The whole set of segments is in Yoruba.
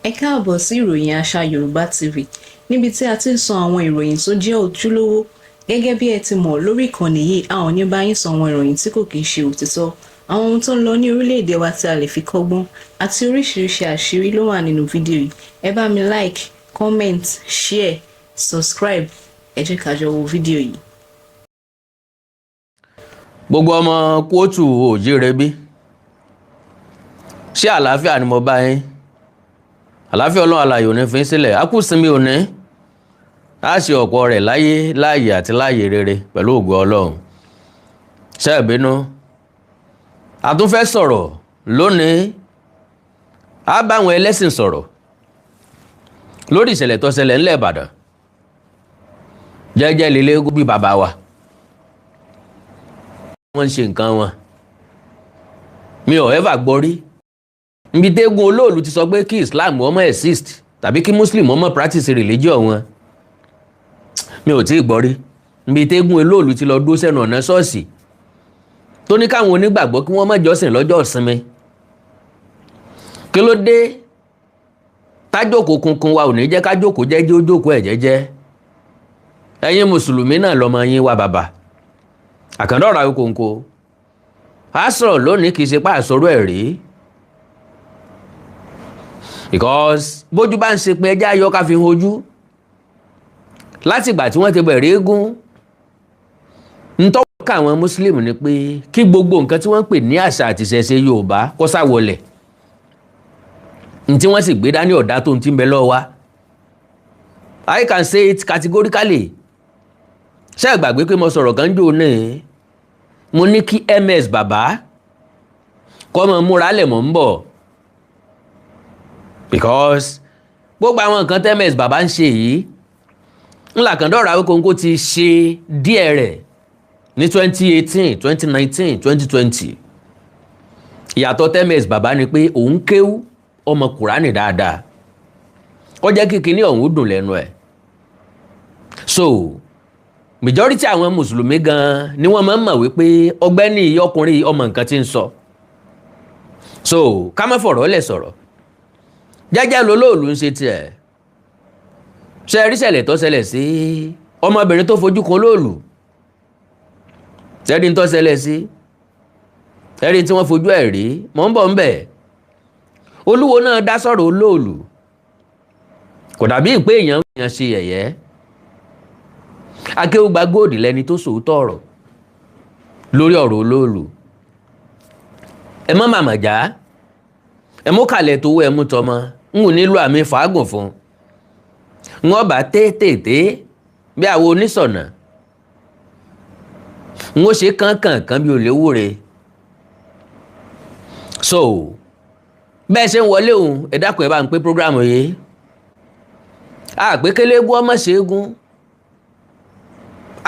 Ẹ káàbọ̀ sí ìròyìn àṣà Yorùbá TV níbi tí a ti ń sọ àwọn ìròyìn tó jẹ́ ojúlówó. Gẹ́gẹ́ bí ẹ ti mọ̀ lórí ìkànnì yìí, a ò ní bá yín sọ àwọn ìròyìn tí kò kìí ṣe òtítọ́, àwọn ohun tó ń lọ ní orílẹ̀-èdè wa tí a lè fi kọ́gbọ́n àti oríṣiríṣi àṣírí ló wà nínú fídíò yìí. Ẹ bá mi like, comment, share, subscribe. Ẹ jẹ́ ká jọ wo fídíò yìí. Gbogbo ọmọ kóòtù òjíire bí ṣé àlàáfíà ni mo bá yín? Àlàáfíà Ọlọ́run alààyè ò ní fi sílẹ̀, a kú sinmi òní, a ṣe ọ̀pọ̀ rẹ̀ láyé láàyè àti láàyè rere pẹ̀lú ògo Ọlọ́run. Ṣé ẹ bínú? A tún fẹ́ sọ̀rọ̀ lónìí, a bá àwọn ẹlẹ́sìn sọ̀rọ̀ lórí ìṣẹ̀lẹ̀ tó ṣẹlẹ̀ ńlẹ̀ Ìbàdàn. Jẹ́jẹ́ lélẹ́gùn bí bàbá wa, wọ́n ń ṣe nǹkan wọn, mi ò ever gbọ́ rí níbi tẹ́gun olóòlù ti sọ pé kí Islam wọ́n mọ́ exist tàbí kí Muslim wọ́n mọ́ practice religion wọn. Mi ò tí ì gbọ́ rí níbi tẹ́gun olóòlù ti lọ dúró sẹ́nu ọ̀nà ṣọ́ọ̀ṣì tó ní káwọn onígbàgbọ́ kí wọ́n má jọ́sìn lọ́jọ́ ìsinmi. Kí ló dé tájókòó kunkun wa ò ní jẹ́ kájókòó jẹ́jẹ́ ó jókòó ẹ̀ jẹ́jẹ́? Ẹ̀yin mùsùlùmí náà lọ́mọ yín wá bàbá Àkàndá Ọ̀rọ̀ Awíkonko. A sọ̀rọ̀ lónìí kì í ṣe pàṣọrọ̀ ẹ̀ rí, because bójú bá ń ṣe pé ẹjẹ́ ayọ́ ká fi hojú. Láti ìgbà tí wọ́n ti bẹ̀rẹ̀ eégún, ń tọ́wọ́ ká àwọn Muslim ni pé kí gbogbo nǹkan tí wọ́n pè ní àṣà àti ìṣẹ̀ṣe Yorùbá kó sá wọlẹ̀. Ní tí wọ́n sì gbé dání ọ̀dá tó ń ti ń bẹ lọ́wọ́ wa. I can say it categorically. Ṣé ẹ gbàgbé pé mo sọ̀rọ̀ kan jò ní, mo ní kí MS bàbá kọ́ mọ múra lẹ̀ mọ́ ń bọ̀, because gbogbo àwọn nǹkan tí MS bàbá ń ṣe yìí ńlá Àkàndá Ọ̀rọ̀ Awíkonko ti ṣe díẹ̀ rẹ̀ ní 2018, 2019, 2020. Ìyàtọ̀ tí MS bàbá ni pé òun kéwú ọmọ Kùránì dáadáa, ó jẹ́ kí kinní ọ̀hún dùn lẹ́nu ẹ̀. So majority àwọn mùsùlùmí gan ni wọ́n máa ń mọ̀ wípé ọgbẹ́ni ọkùnrin ọmọ nǹkan tí ń sọ. So ká má fọ̀rọ̀ lẹ̀ sọ̀rọ̀, jẹ́jẹ́ lolóòlù ń ṣe tiẹ̀. Ṣé rí ṣẹlẹ̀ tó ṣẹlẹ̀ sí ọmọbìnrin tó fojú kan olóòlù? Ṣé rí ń tó ṣẹlẹ̀ sí? Ṣé rí tí wọ́n fojú ẹ̀ rí? Mọ̀ ń bọ̀ ń bẹ̀. Olúwo náà dá sọ̀rọ̀ olóòlù, kò dàbí pé èèyàn ṣe yẹ̀yẹ́. Akéwùgbà Góòdì lẹni tó sòótọ́ ọ̀rọ̀ lórí ọ̀rọ̀ olóòlù. Ẹ mọ́ màmá já, ẹ mú kàlẹ̀ tó wọ ẹ mú tọmọ, ń wò nílò àmì fàágùn fún. Wọ́n bá tètè bí àwọn oníṣọ̀nà, ń ó ṣe kánkànkán bí olèwúre. So bẹ́ẹ̀ ṣe ń wọlé òun, ẹ dákun ẹ bá ń pé prógrámù yìí. Àpékélégún ọmọ ṣeégún,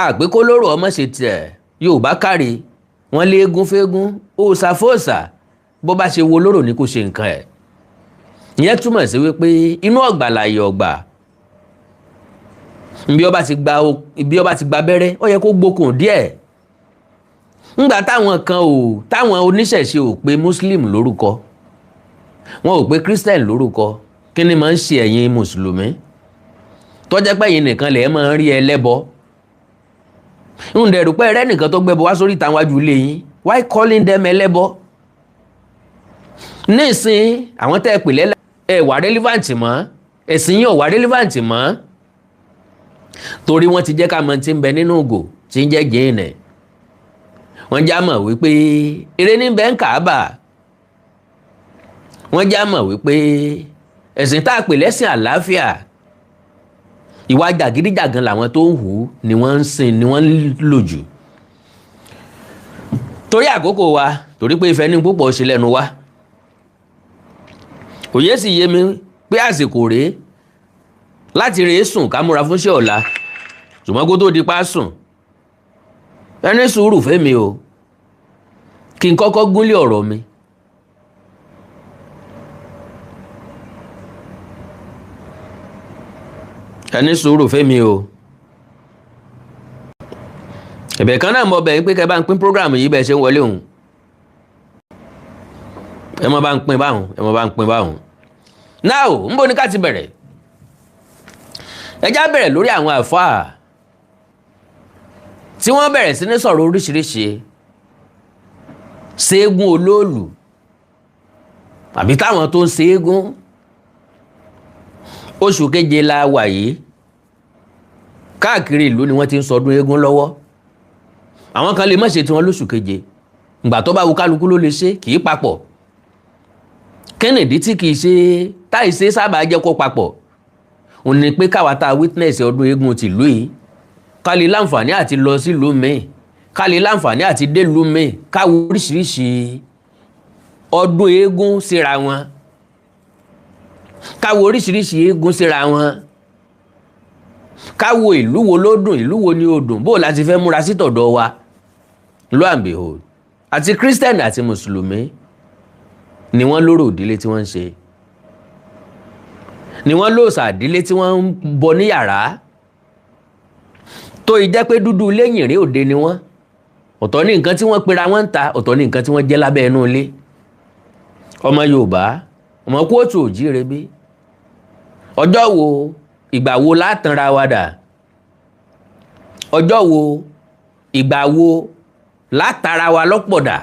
àpékó lóró ọmọ ṣe tiẹ̀. Yorùbá kárí, wọ́n lé eégún fégún, òòṣà fòòṣà, bó bá ṣe wo lóró ní kó ṣe nǹkan ẹ̀. Ìyẹn túmọ̀ sí wípé inú ọ̀gbà láyé ọ̀gbà. Bí ó bá ti gba abẹ́rẹ́, ó yẹ kó gbókùn díẹ̀. Ńgbà táwọn oníṣẹ̀ṣe ò pè Muslim lórúkọ, wọn ò pè Christian lórúkọ, kí ni máa ń ṣe ẹ̀yin mùsùlùmí tó jẹ́ pé ẹ̀yin nìkan lẹ̀ máa ń rí ẹlẹ́bọ? ń dẹ̀rù pé ẹrẹ́ nìkan tó gbẹ́bọ wá sórí ìta wájú ilé yín. Why calling them ẹlẹ́bọ? Nísìn àwọn tẹ́ ẹ pè lẹ́lẹ́ ẹ wà relevant mọ́, ẹ̀sìn yín ò wà relevant mọ́, torí wọ́n ti jẹ́ ká mọ̀ tí ń bẹ nínú ògò tí ń jẹ́ jìnnà. Wọ́n já mọ̀ wípé eré ní bẹ́ ń Káàbà. Wọ́n já mọ̀ wípé ẹ̀sìn tá a pè lẹ́sìn àlàáfíà, ìwà jàgídíjàgan làwọn tó ń hù ni wọ́n ń sìn, ni wọ́n ń lò jù. Torí àkókò wa, torí pé ìfẹ́ ní púpọ̀ ṣe lẹ́nu wa, òye sì yé mi pé àsìkò rèé láti rèé sùn ká múra fún iṣẹ́ ọ̀la. Ṣùgbọ́n kó tó di pa sùn, ẹni sùúrù fẹ́mi o, kí n kọ́kọ́ gúnlé ọ̀rọ̀ mi. Ẹni sùúrù fẹ́mi o. Ẹ̀bẹ̀ kan náà mọ̀ bẹ̀ pé kẹ́ bá ń pín prógrámù yìí bẹ́ẹ̀ ṣe ń wọlé òun. ẹ mọ́ bá ń pín báhùn. now ń bọ̀ ní ká ti bẹ̀rẹ̀ ẹjá bẹ̀rẹ̀ lórí àwọn àfáà tí wọ́n bẹ̀rẹ̀ sí ní sọ̀rọ̀ oríṣiríṣi ṣẹ́gun olóòlù àbí táwọn tó ń ṣẹ́gun oṣù keje la wà yìí káàkiri ìlú ni wọ́n ti ń sọdún eégún lọ́wọ́ àwọn kan lè má ṣe tiwọn lóṣù keje ìgbà tó bá wù kálukú ló lè ṣe kì í papọ̀ kennedy tí kì í ṣe táì ṣe sábà jẹ́ kó papọ̀ òun ni pé káwa tá a witness ọdún eégún tìlú yìí ká lè láǹfààní àti lọ sílùú míì ká lè láǹfààní àti délùú míì káwo oríṣiríṣi ọdún eégún síra wọn káwo oríṣiríṣi eégún síra wọn káwo ìlú wo ló dùn ìlú wo ni ó dùn bó láti fẹ́ múra sí tọ̀dọ̀ wa lo and behold àti Christian àti mùsùlùmí ni wọ́n lórò ìdílé tí wọ́n ń ṣe ni wọ́n lóòsà ìdílé tí wọ́n ń bọ ní yàrá tó ìjẹ́ pé dúdú ilé yìnrín òde ni wọ́n ọ̀tọ̀ ní nǹkan tí wọ́n pera wọ́n ń ta ọ̀tọ̀ ní nǹkan tí wọ́n jẹ́ lábẹ́ inú ilé ọmọ Yorùbá ọmọ kóòtù òjíire bí ọjọ́ wo ìgbà wo látànra wa dà ọjọ́ wo ìgbà wo látara wa lọ́pọ̀ dà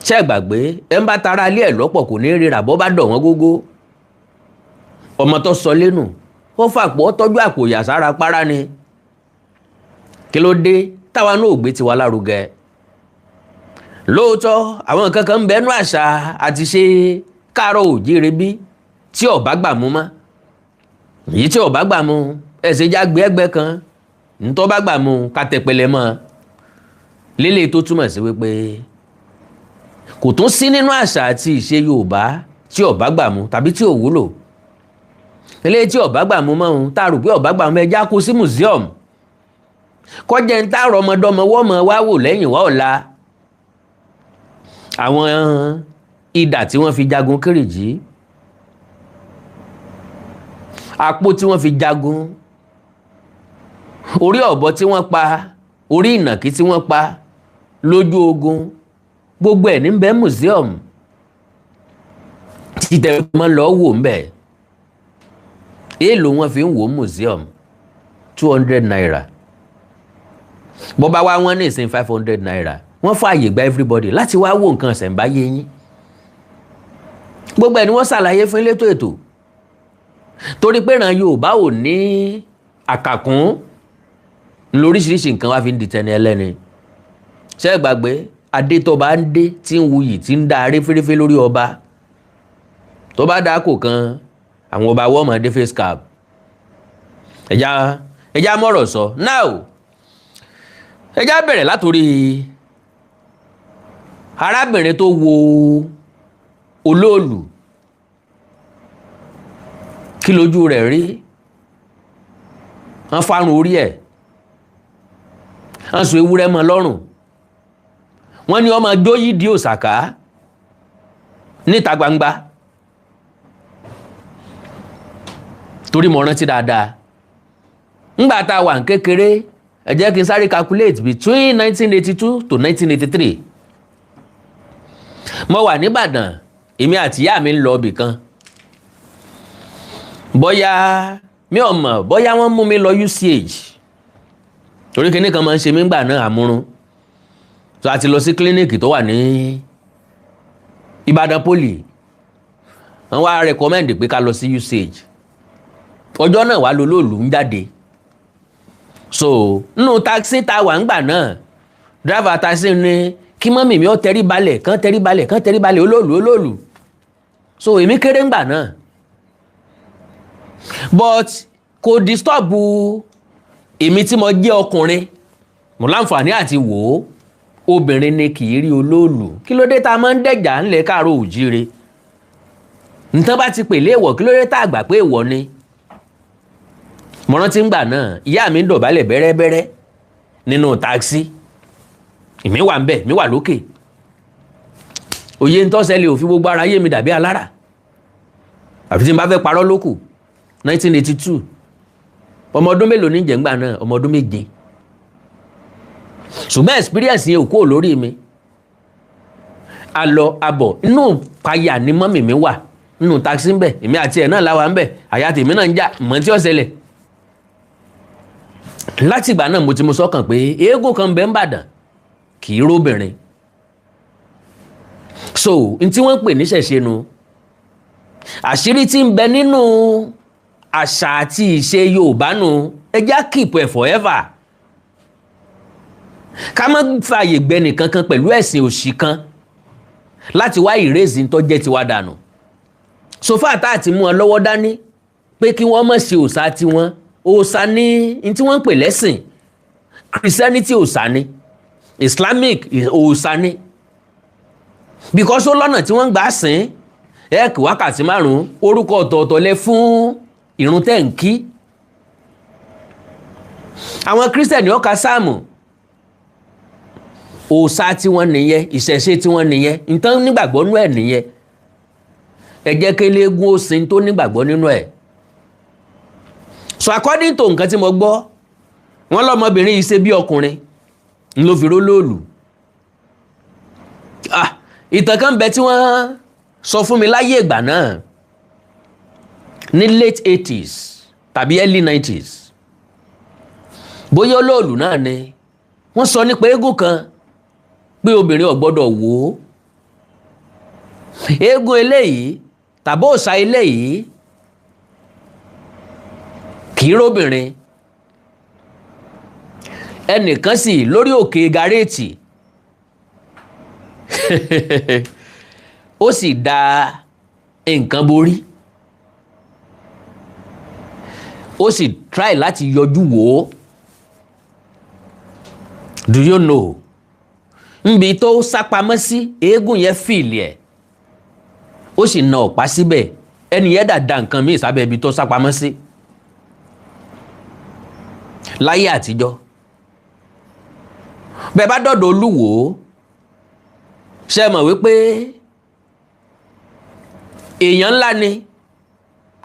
ṣé gbàgbé ẹ ń bá tara ilé ẹ̀ lọ́pọ̀ kò ní ríra bọ́ bá dọ̀ wọ́n gógó ọmọ tó sọ lẹ́nu ó fàpọ̀ tọ́jú àpò yàsára para ni kí ló dé táwa náà ò gbé tiwa lárugẹ lóòótọ́ àwọn nǹkan kan ń bẹnu àṣà àti ṣe káàárọ̀ òjíire bí tí ó bá gbà mú mọ́ èyí tí ó bá gbà mú ẹ̀sẹ̀ já gbé ẹgbẹ́ kan ntọ́ bá gbà mú ká tẹpẹlẹ mọ́ lélẹ̀ tó túmọ̀ sí wípé kò tún sí nínú àṣà àti ìṣe Yorùbá tí ó bá gbà mú tàbí tí ò wúlò eléyìí tí ó bá gbà mú mọ́ ohun tá a rò pé ó bá gbà mú ẹja kó sí museum kọjá ń tààrọ̀ ọmọdọ́mọ wọ́mọ wá wò lẹ́yìn wá ọ̀la àwọn idà tí wọ́n fi jagun Kírìjí àpò tí wọ́n fi jagun orí ọ̀bọ tí wọ́n pa orí ìnàkí tí wọ́n pa lójú ogun gbogbo ẹ̀ ní bẹ́ museum títẹ̀ mọ́ lọ wò ń bẹ̀ èèlò wọ́n fi ń wò museum 200 naira bó bá wá wọ́n ní ìsìn 500 naira wọ́n fààyè gba everybody láti wá wò nǹkan ṣẹ̀ǹbáyé yín gbogbo ẹ̀ ni wọ́n ṣàlàyé fún elétò ètò torí pé ìran Yorùbá ò ní àkàkún lóríṣiríṣi nǹkan wá fi ń dìtẹ́ni ẹlẹ́ni ṣé ẹ gbàgbé adé tó bá ń dé tí ń wuyì tí ń dá aré fẹ́rẹ́fẹ́ lórí ọba tó bá dá kò kan àwọn ọba wọ́ọ̀mọ̀ dé face cap ẹja mọ̀rọ̀ sọ now ẹja bẹ̀rẹ̀ látòrí arábìnrin tó wo olóòlù kí lójú rẹ̀ rí wọ́n fárun orí ẹ̀ wọ́n so ewúrẹ́ mọ́ lọ́rùn wọ́n ní ọmọ jóyí di òsàká níta gbangba torí mo rántí dáadáa ńgbà tá a wà ní kékeré ẹ jẹ́ kí n sáré calculate between 1982 to 1983 mo wà níbàdàn èmi àti ìyá mi ń lọ ibì kan bóyá mi ò mọ̀ bóyá wọ́n mú mi lọ UCH torí kíní kan máa ń ṣe mí gbà náà àmúrun so a ti lọ sí kílíníìkì tó wà ní Ìbàdàn Poli wọ́n wá recommend pé ká lọ sí UCH ọjọ́ náà wà lólóòlù ń jáde so nínú taxi tá a wà ń gbà náà driver taxi ní kí mọ́mì mi ó tẹrí balẹ̀ kán tẹrí balẹ̀ kán tẹrí balẹ̀ olóòlù so èmi kéré ń gbà náà but kò disturb èmi tí mo jẹ́ ọkùnrin mo láǹfààní àti wò ó obìnrin ni kì í rí olóòlù kí ló dé tá a máa ń dẹ̀jà ńlẹ̀ káàárọ̀ òjíire nǹkan bá ti pèlè èèwọ̀ kí ló dé tá a gbà pé èèwọ̀ ni mo rántí ń gbà náà ìyá mi ń dọ̀bálẹ̀ bẹ́rẹ́bẹ́rẹ́ nínú táksì èmi wà ń bẹ̀ mi wà lókè òye ń tọ́sẹ̀lẹ̀ òfin gbogbo ara yé mi dàbí alára àfi tí n bá fẹ́ parọ́ lókù 1982 ọmọ ọdún mélòó ní jẹ́ ńgbà náà ọmọ ọdún 7 ṣùgbọ́n experience yẹn ò kúrò lórí mi alọ abọ̀ inú payà ni mọ́mì mi wà nínú taxi ń bẹ̀ èmi àti ẹ̀ náà láwa ń bẹ̀ àyà tèmi náà ń já mọ̀ tí ó ṣẹlẹ̀ láti ìgbà náà mo ti mú sọ́kàn pé eégún kan bẹ ń bàdàn kì í róbìnrin so n tí wọ́n ń pè ní ṣẹ̀ṣe nu àṣírí tí ń bẹ nínú àṣà àti ìṣe Yorùbá nu ẹjá keep ẹ̀ forever ká má fààyè gbẹ nìkan kan pẹ̀lú ẹ̀sìn òṣì kan láti wá ìrèzí tó jẹ́ tiwa dànù sofa tá àti mú ọ lọ́wọ́ dání pé kí wọ́n má ṣe òòṣà tiwọn òòṣà ní tí wọ́n ń pè lẹ́sìn Christianity òòṣà ní Islamic òòṣà ní because ó lọ́nà tí wọ́n ń gbà sìn ẹ̀ẹ́kì wákàtí 5 orúkọ ọ̀tọ̀ọ̀tọ̀ lẹ fún ìrun tẹ́ ń kí àwọn Christian ó ka sáàmù òòṣà tí wọ́n nìyẹn ìṣẹ̀ṣe tí wọ́n nìyẹn nǹkan nígbàgbọ́ nínú ẹ̀ nìyẹn ẹ jẹ́ kí eléégún ó sin tó nígbàgbọ́ nínú ẹ̀ so according to nǹkan tí mo gbọ́ wọ́n lọ́mọbìnrin yìí ṣe bí ọkùnrin ló fi rólóòlù ìtàn kan bẹ tí wọ́n sọ fún mi láyé ìgbà náà ní late 80s tàbí early 90s bóyá olóòlù náà ni wọ́n sọ nípa eégún kan pé obìnrin ò gbọ́dọ̀ wò ó eégún eléyìí tàbí òòṣà eléyìí kì í róbìnrin ẹnìkan sì lórí òkè gàréètì ó sì da nǹkan borí ó sì try láti yọjú wò ó do you know nbi tó sápamọ́ sí eégún yẹn fìlì ẹ̀ ó sì na ọ̀pá síbẹ̀ ẹni yẹn dàda nǹkan míì sábẹ́ ibi tó sápamọ́ sí láyé àtijọ́ bẹ́ẹ̀ bá dọ̀dọ̀ Olúwo ṣe mọ̀ wípé èèyàn ńlá ni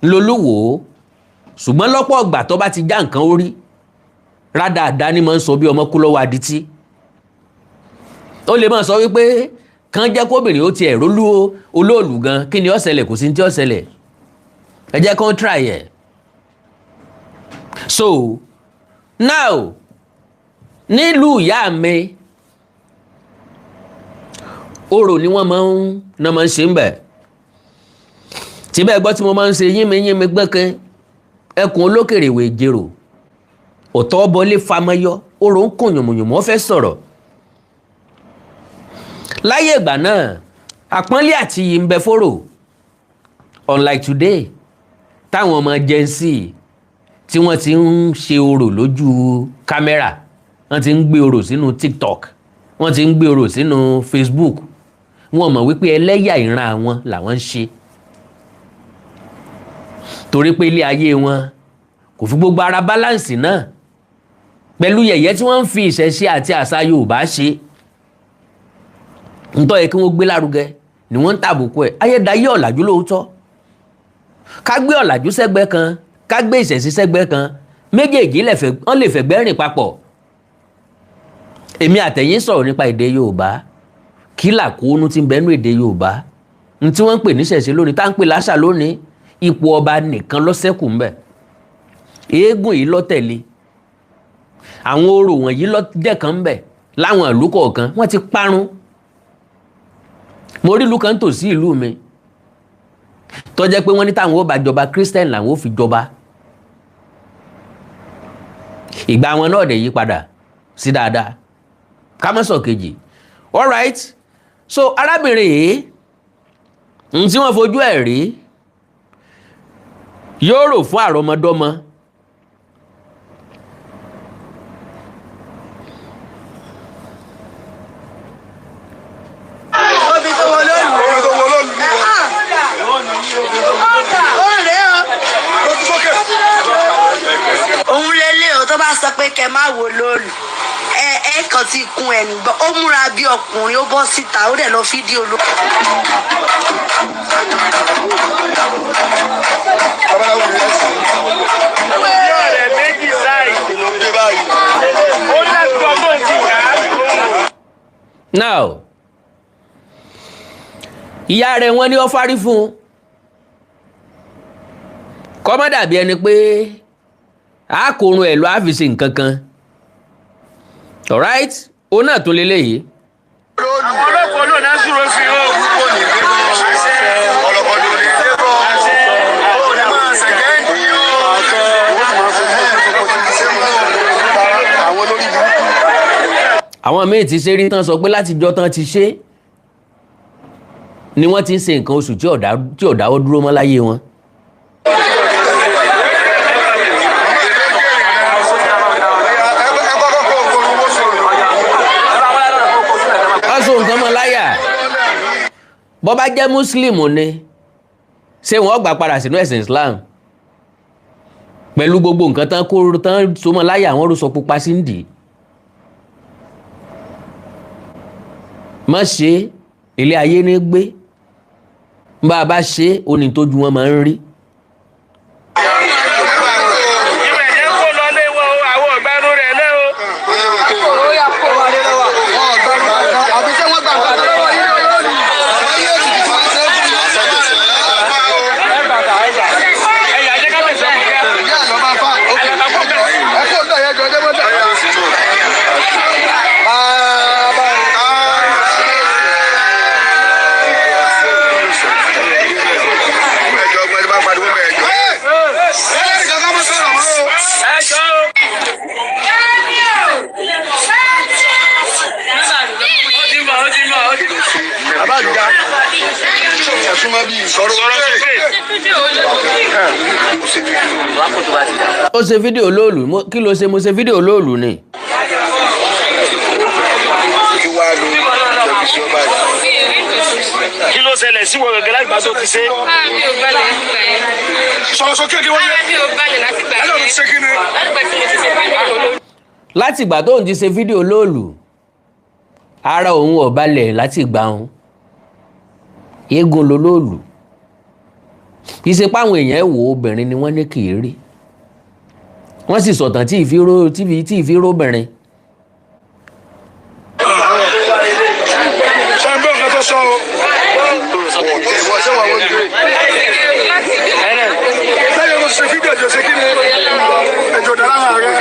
lolúwo ṣùgbọ́n lọ́pọ̀ ọgbà tó bá ti já nǹkan orí rádáadáa ni máa ń sọ bí ọmọ kú lọ́wọ́ adití ó lè máa sọ wípé kàn jẹ́ kóbìnrin ó ti ẹ̀rọ olóòlù gan kí ni ó ṣẹlẹ̀ kò sí ní tí ó ṣẹlẹ̀ ẹ jẹ́ kàn try ẹ̀ so now nílùú ìyá mi orò ni wọ́n máa ń ṣe ń bẹ̀ tí bẹ́ẹ̀ gbọ́ tí mo máa ń ṣe yínmi gbẹ́kẹ́ ẹkùn olókèrè ìwé ìjẹrò ọ̀tọ̀ bọlé famọyọ orò ń kùn yùmùyùmù fẹ́ sọ̀rọ̀ láyé ìgbà náà àpọ́nlé àti iyì ń bẹ fórò unlike today táwọn ọmọ Gen Z tí wọ́n ti ń ṣe orò lójú kámẹ́rà wọ́n ti ń gbé orò sínú TikTok wọ́n ti ń gbé orò sínú Facebook wọ́n mọ̀ wípé ẹlẹ́yà ìran àwọn làwọn ń ṣe torí pé ilé ayé wọn kò fi gbogbo ara báláǹsì náà pẹ̀lú yẹ̀yẹ́ tí wọ́n ń fi ìṣẹ̀ṣe àti àṣà Yorùbá ṣe ntọ́ yẹ kí wọ́n gbé lárugẹ ni wọ́n ń tàbùkù ẹ̀ ayédáyé ọ̀làjú lóòótọ́ ká gbé ọ̀làjú sẹ́gbẹ́ kan ká gbé ìṣẹ̀ṣe sẹ́gbẹ́ kan méjèèjì wọ́n lè fẹ̀gbẹ́ rìn papọ̀ èmi àtẹ̀yìn sọ̀rọ̀ nípa èdè Yorùbá kí làkóónú tí ń bẹ́nu èdè Yorùbá ní tí wọ́n ń pè ní ìṣẹ̀ṣe lónìí tá ń pè láṣà lónìí ipò ọba nìkan ló ṣẹ́kù ń bẹ eégún yìí ló tẹ̀lé àwọn orò wọ̀nyí ló dẹ̀kan ń bẹ láwọn ìlú kọ̀ọ̀kan wọ́n ti parun mo rí ìlú kan tòsí ìlú mi tó jẹ́ pé wọ́n ní táwọn ó bá jọba Christian làwọn ó fi jọba ìgbà wọn náà dẹ̀ yí padà sí dáadáa ká má sọ kejì alright so arábìnrin yìí tí wọ́n fojú ẹ̀ rí yóò rò fún àrọmọdọ́mọ òun lélẹ̀ o tó bá sọ pé kẹ má wo lóòlù ẹ kàn ti kun ẹ̀ nìgbọ́n ó múra bí ọkùnrin ó bọ́ síta ó dẹ̀ lọ fídíò ló. now ìyá rẹ̀ wọ́n ní ó fárí fún un kọ́ má dàbí ẹni pé a kò run ẹ̀ lọ á fi ṣe nǹkan kan alright òun náà tún lélẹ́yìí. àwọn ọlọ́pàá ló náà dúró sí i ó kúkú ní ọlọ́pàá ló ní débọ̀ ó ní máa ṣẹ̀gẹ́ǹdì àwọn olórí burúkú. àwọn míì ti ṣe rí tán sọ pé látijọ́ tán ti ṣe ni wọ́n ti ń ṣe nǹkan oṣù tí ò dáwọ́ dúró mọ́ láyé wọn. wọ́n so nǹkan mọ́ láyà bọ́ bá jẹ́ mùsùlùmù ni ṣé wọ́n gbà padà sínú ẹ̀sìn Islam pẹ̀lú gbogbo nǹkan tán kó tán so mọ́ láyà àwọn rúṣọ pupa sí ń dì í. má ṣe ilé ayé ní gbé bá a bá ṣe oní tójú wọn máa ń rí. ìwé ẹ̀jẹ̀ kó lọ lé wọn o àwọn ọ̀gbẹ́rún rẹ̀ lé o. àbí ṣé wọ́n gbà ń gbàdúrà lọ́wọ́ yín lónìí àwọn yóò sì fi máa ṣe é fún yín. ẹ̀yà jẹ́ ká bẹ̀sẹ̀ fún yá. ìyá àná máa fa òkè ẹ kó ọ̀dọ̀ yẹn jọ ọjọ́ mọ́tò. àbájá ẹ̀sùn máa bí ìsọ̀rọ̀ ó ṣe fídíò lóòlù kí ló ṣe mo ṣe fídíò lóòlù ni. kí ló ṣẹlẹ̀ sí wọn gẹ́gẹ́ láti bá tó ti ṣe. mi ò balẹ̀ nígbà yẹn. sọ̀rọ̀ sókè kí wọ́n yẹ. mi ò balẹ̀ láti gbà ẹ̀rọ ti ṣe kí ni. láti gbà tí mo ti ṣe fídíò lórí. láti ìgbà tóun ti ṣe fídíò lóòlù ara òun ò balẹ̀ láti ìgbà òun eégún ló lóòlù kì í ṣe páwọn èèyàn wò obìnrin ni wọ́n ní kì í rí wọ́n sì sọ̀tàn tí ìfíró obìnrin. ṣé ń bẹ́ ọ̀gá tó sọ o. ìwọ ṣé wà wọ́n gbé. lẹ́yìn ló ṣe fídíò ẹ̀jọ̀ ṣe kí ni ẹ̀jọ̀ dára rẹ̀.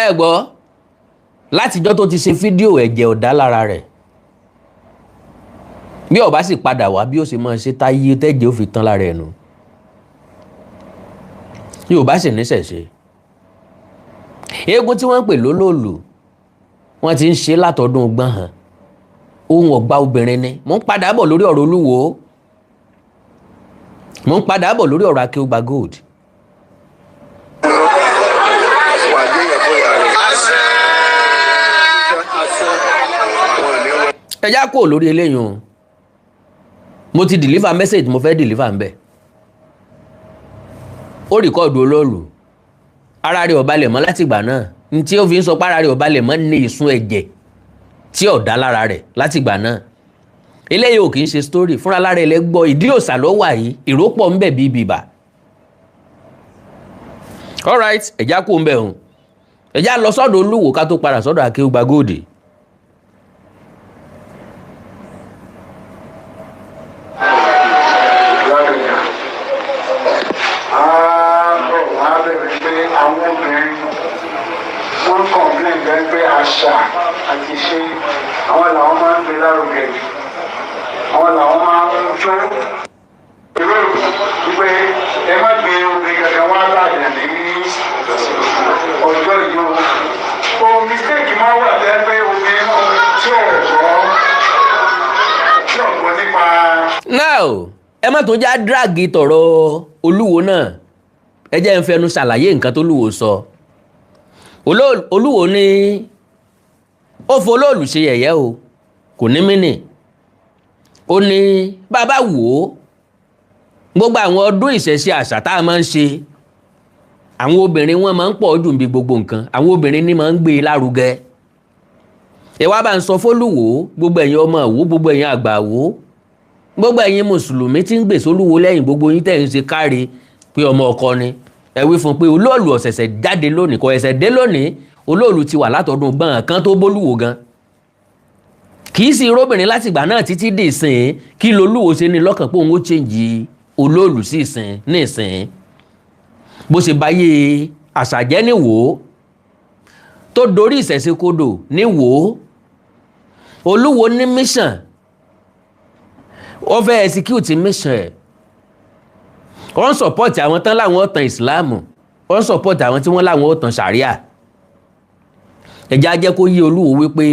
ẹ gbọ́ látijọ́ tó ti ṣe fídíò ẹ̀jẹ̀ ọ̀dá lára rẹ̀ bí ó bá sì padà wá bí ó ṣe máa ṣe táyé tẹ́jẹ̀ ó fi tán lára ẹnu yóò bá sì níṣẹ̀ ṣe eégún tí wọ́n ń pè lólòlù wọ́n ti ń ṣe látọdún gbọ́n hàn ohun ọ̀gbá obìnrin ni mo ń padà bọ̀ lórí ọ̀rọ̀ Olúwo mo ń padà bọ̀ lórí ọ̀rọ̀ Akeugba Gold. ẹ já kúrò lórí eléyìí o mo ti deliver message mo fẹ́ deliver ń bẹ̀ ó rìkọ́ọ̀dù olóòlù ara rẹ̀ ò balẹ̀ mọ́ láti ìgbà náà ní tí ó fi ń sọ pé ara rẹ̀ ò balẹ̀ mọ́ ní ìsun ẹ̀jẹ̀ tí ò dá lára rẹ̀ láti ìgbà náà eléyìí ò kì í ṣe story fúnra lára ẹ̀ lẹ́gbọ́ ìdí òsà ló wà yìí ìrópọ̀ ń bẹ̀ bíi bìbà alright ẹ̀já kú ń bẹ̀ hùn ẹ̀já lọ sọ́dọ̀ Olúwo ká tó padà sọ́dọ̀ Akeugba Gold. Àṣà àti ṣe àwọn làwọn máa ń gbé lárugẹ àwọn làwọn máa ń jó ìwé ìwé ẹ má gbé obìnrin kankan wá bàjẹ́ ní ọjọ́ yìí o mistake máa wà bẹ́ẹ̀ pé obìnrin tí ò gbọ́ nípa. now ẹ má tún já drag tọ̀rọ̀ Olúwo náà ẹ jẹ́ ń fẹnu ṣàlàyé nǹkan tó Olúwo sọ Olúwo ní ó fo olóòlù ṣe yẹ̀yẹ́ o kò ní mínì ó ní bàbá wò ó gbogbo àwọn ọdún ìṣẹ̀ṣe àṣà tá a máa ń ṣe àwọn obìnrin wọn máa ń pọ̀ jù níbi gbogbo nǹkan àwọn obìnrin ní máa ń gbé e lárugẹ ẹ wá bá ń sọ fÓlúwo gbogbo ẹ̀yin ọmọ Ìwó gbogbo ẹ̀yin àgbà Ìwó gbogbo ẹ̀yin mùsùlùmí tí ń gbè sÓlúwo lẹ́yìn gbogbo yín tẹ̀ ń ṣe káre pé ọmọ ọkọ ni ẹ wí fún pé olóòlù ọ̀sẹ̀sẹ̀ jáde lónìí kò ẹ̀sẹ̀ dé lónìí olóòlù ti wà látọdún gbọ́n kan tó bólúwo gan kì í sí irúbìnrin láti ìgbà náà títí dè sìn kí lolúwo ṣe ní lọ́kàn pé òun ó change olóòlù sí ìsìn ní ìsìn bó ṣe báyé àṣàjẹ́ ní Ìwó tó dorí ìṣẹ̀ṣe kodò ní Ìwó. Olúwo ní mission ó fẹ́ execute mission ẹ̀ wọ́n support àwọn tán láwọn ọ̀tàn Islam wọ́n support àwọn tí wọ́n láwọn ọ̀tàn Sharia. Ẹja jẹ́ kó yí Olúwo wípé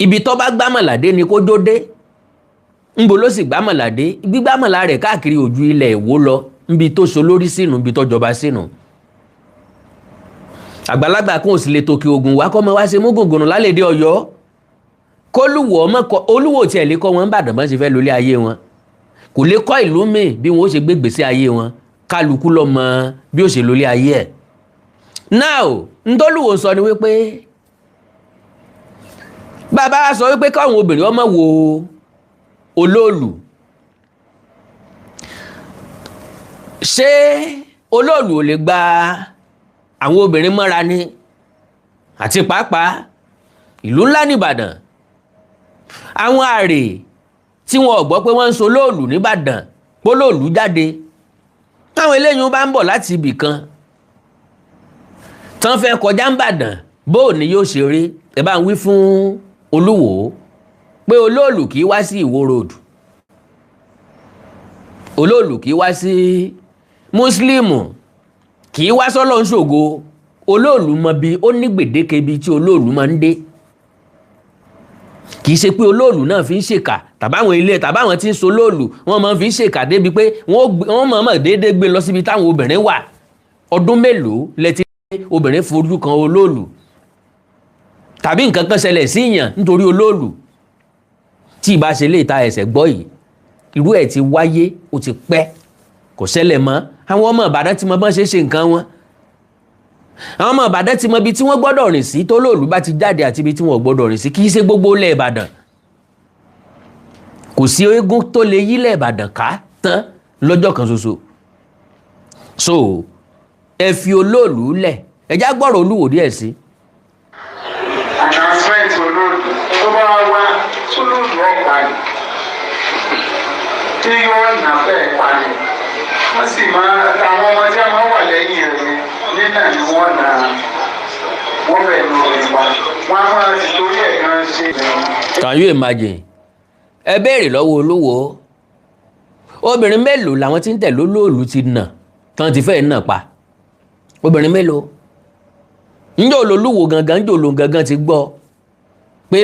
ibi tó bá gbámọ̀ládé ni kó jódé ńbo ló sì gbámọ̀ládé gbígbámọ̀lá rẹ̀ káàkiri ojú ilẹ̀ Ìwó lọ níbi tó so lórí sínú níbi tó jọba sínú. Àgbàlagbà kan ò sì lè tòkè Ògùn wá kọ́ mọ́ wá ṣe mú gògùnù lálẹ́dẹ́ Ọ̀yọ́ kólúwọ̀ ọmọ kọ Olúwo tí ẹ̀ lè kọ́ wọn bàdàn bọ́n ṣe fẹ́ lólé ayé wọn kò lè kọ́ ìlú míì bí wọ́n ó ṣe gbégbèsè ayé wọn kálukú lọ mọ bí ó ṣe lólé ayé ẹ̀. Now ntọ́lúwo sọ ni wípé bàbá sọ wípé káwọn obìnrin ọmọ wo olóòlù ṣé olóòlù ò lè gba àwọn obìnrin mọ́ra ni àti pàápàá ìlú ńlá nìbàdàn àwọn àrè tí wọn ò gbọ́ pé wọ́n ń so olóòlù nìbàdàn polóòlù jáde táwọn eléyìí bá ń bọ̀ láti ibì kan tán fẹ́ kọjá ń bàdàn bóò ni yóò ṣe rí ẹ bá ń wí fún Olúwo pé olóòlù kì í wá sí Ìwó road olóòlù kì í wá sí Mùsùlùmù kì í wá sọ́lọ́ ń ṣògo olóòlù mọ bí ó ní gbèdéke bí tí olóòlù máa ń dé kì í ṣe pé olóòlù náà fi ń ṣèkà tàbáwọn ilé tàbáwọn tí ń so olóòlù wọ́n máa fi ń ṣèkà débi pé wọ́n mọ̀ọ́mọ̀ déédéé gbé lọ síbi táwọn obìnrin wà ọdún mélòó lẹ́tí obìnrin fojú kan olóòlù tàbí nǹkan kan ṣẹlẹ̀ sí ìyàn nítorí olóòlù tí ìbá ṣe lè ta ẹsẹ̀ gbọ́ yìí irú ẹ̀ ti wáyé ó ti pẹ́ kò ṣẹlẹ̀ mọ́ àwọn ọmọ Ìbàdàn ti mọ bọ́n ṣe ṣe nǹkan wọn àwọn ọmọ Ìbàdàn ti mọ ibi tí wọ́n gbọ́dọ̀ rìn sí tó lóòlù bá ti jáde àti ibi tí wọ́n gbọ́dọ̀ rìn sí kì í ṣe gbogbo ilẹ̀ Ìbàdàn kò sí eégún tó lè yílẹ̀ Ìbàdàn ká tán lọ́jọ́ kan ṣoṣo so ẹ fi olóòlù lẹ̀ ẹ já gbọ́rọ̀ Olúwo díẹ̀ sí. announcement olóòlù tó bá wá sólóòlù ọ̀pá ni tí yóò nà fẹ́ pa ni wọ́n sì máa àwọn ọmọ tí a máa wà lẹ́yìn rẹ̀ nínà ni wọ́n nà wọ́n fẹ́ nù rẹ̀ pa wọ́n á máa ti torí ẹ̀ gan ṣe. Can you imagine? Ẹ béèrè lọ́wọ́ Olúwo obìnrin mélòó làwọn tí ń tẹ̀lé olóòlù ti nà tán ti fẹ́ nà pa obìnrin mélòó ńjọ́ Olúwo gangan ńjọ́ Olúwo gangan ti gbọ́ pé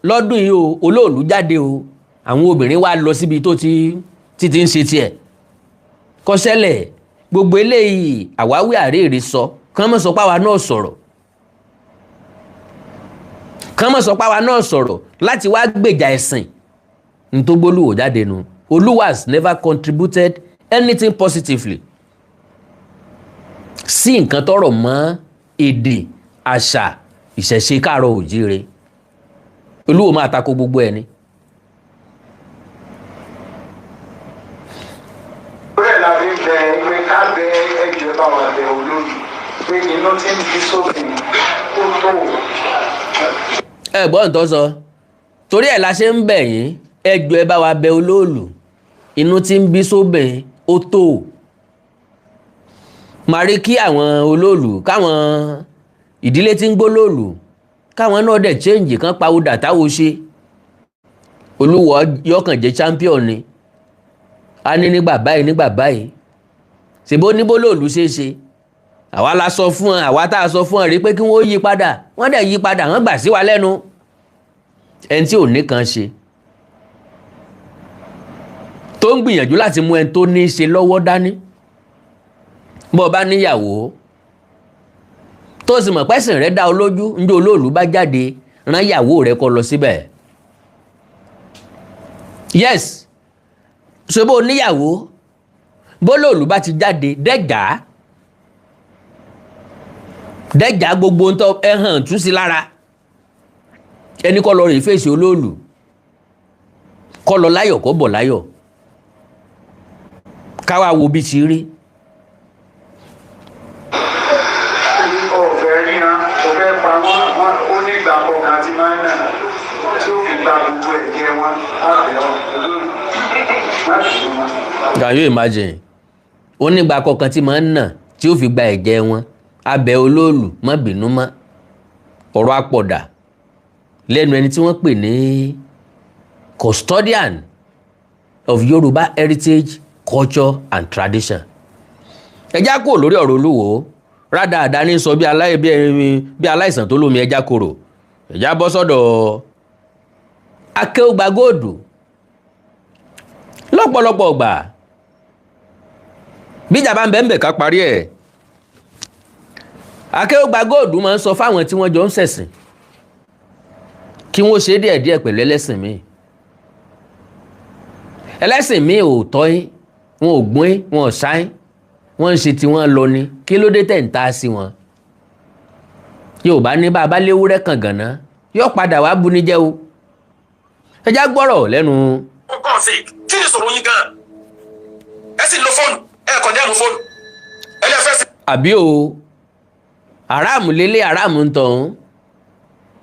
lọ́dún yìí o olóòlù jáde o àwọn obìnrin wá lọ síbi tó ti ń ṣe tiẹ̀ kọ́sẹ́lẹ̀ gbogbo eléyìí àwáwí àréèrè sọ kán mọ́ sọ páwa náà sọ̀rọ̀ kán mọ́ sọ páwa náà sọ̀rọ̀ láti wá gbèjà ẹ̀sìn ní tó gbólúwò jáde nu Olúwo has never contributed anything positively sí nǹkan tọrọ mọ́ èdè àṣà ìṣẹ̀ṣe káàárọ̀ òjíire Olúwo máa tako gbogbo ẹni. bẹ́ẹ̀ la fi bẹ pé ká bẹ ẹgbẹ́ bá wà bẹ olóòlù pé inú tí ń bí sófin ó tó. ẹ gbọ́ nǹkan sọ torí ẹ̀ la ṣe ń bẹ̀ yín ẹjọ́ ẹ bá wa bẹ olóòlù inú tí ń bí sóbìn ó tó máa rí kí àwọn olóòlù káwọn ìdílé tí ń gbólóòlù káwọn náà dẹ̀ change kan pawódà táwo ṣe Olúwo yọkàn jẹ́ champion ni a ní nígbà báyìí ṣèbó níbólóòlù ṣe é ṣe àwa la sọ fún ọ àwa tá a sọ fún ọ rí pé kí wọ́n yí padà wọ́n dẹ̀ yí padà wọ́n gbà sí wa lẹ́nu ẹni tí ò ní kan ṣe tó ń gbìyànjú láti mú ẹni tó ní í ṣe lọ́wọ́ dání bó bá níyàwó tó sì mọ̀ pẹ́sìn rẹ̀ dá ọ lójú ńjọ́ olóòlù bá jáde rán ìyàwó rẹ̀ kó lọ síbẹ̀ yes ṣe bó níyàwó bólóòlù bá ti jáde dẹ́jà gbogbo ń tọ́ ẹ̀hàn tú sí lára ẹni kọ́ lọ rìn fèsì olóòlù kọ́ lọ láyọ̀ kọ́ bọ̀ láyọ̀ káwá wo bí ti rí. ọ̀fẹ́ ríran ọ̀fẹ́ pa wọ́n ó ní ìgbà kọ̀ọ̀kan tí máa ń nà tí ó fi gba gbogbo ẹ̀jẹ̀ wọn lábẹ́ olóòlù. can you imagine ó nígbà kọ̀ọ̀kan tí máa ń nà tí ó fi gba ẹ̀jẹ̀ wọn abẹ́ olóòlù má bínú mọ́ ọ̀rọ̀ àpọ̀dà lẹ́nu ẹni tí wọ́n pè ní custodian of Yorùbá heritage culture and tradition. ẹjá kúrò lórí ọ̀rọ̀ Olúwo rádaràda ní sọ bí aláìsàn tó lómi ẹjá kúrò ẹjá bọ́ sọ́dọ̀ Akéúgba Gold lọ́pọ̀lọpọ̀ ọgbà bíjà bá ń bẹ̀ ká parí ẹ̀. Akéúgba Gold máa ń sọ fáwọn tí wọ́n jọ ń ṣẹ̀sìn kí wọ́n ṣe díẹ̀díẹ̀ pẹ̀lú ẹlẹ́sìn míì. ẹlẹ́sìn míì ò tọ́ yín wọn ò gbọ́n yín wọn ò ṣáyín wọ́n ń ṣe tí wọ́n lọ ni kí ló dé tẹ̀ ń ta sí wọn. Yorùbá ní bá a bá léwúrẹ́ kàn gànà yóò padà wá bu ní jẹ́ o. ẹjá gbọ́rọ̀ lẹ́nu. nǹkan ṣe kí ni sọ̀rọ̀ yín gan-an ẹ sì lo fóònù ẹ kàn dẹ́nu fóònù ẹ lè fẹ́ sí. àbí o aráàmù lélẹ̀ aráàmù ń tọ̀hún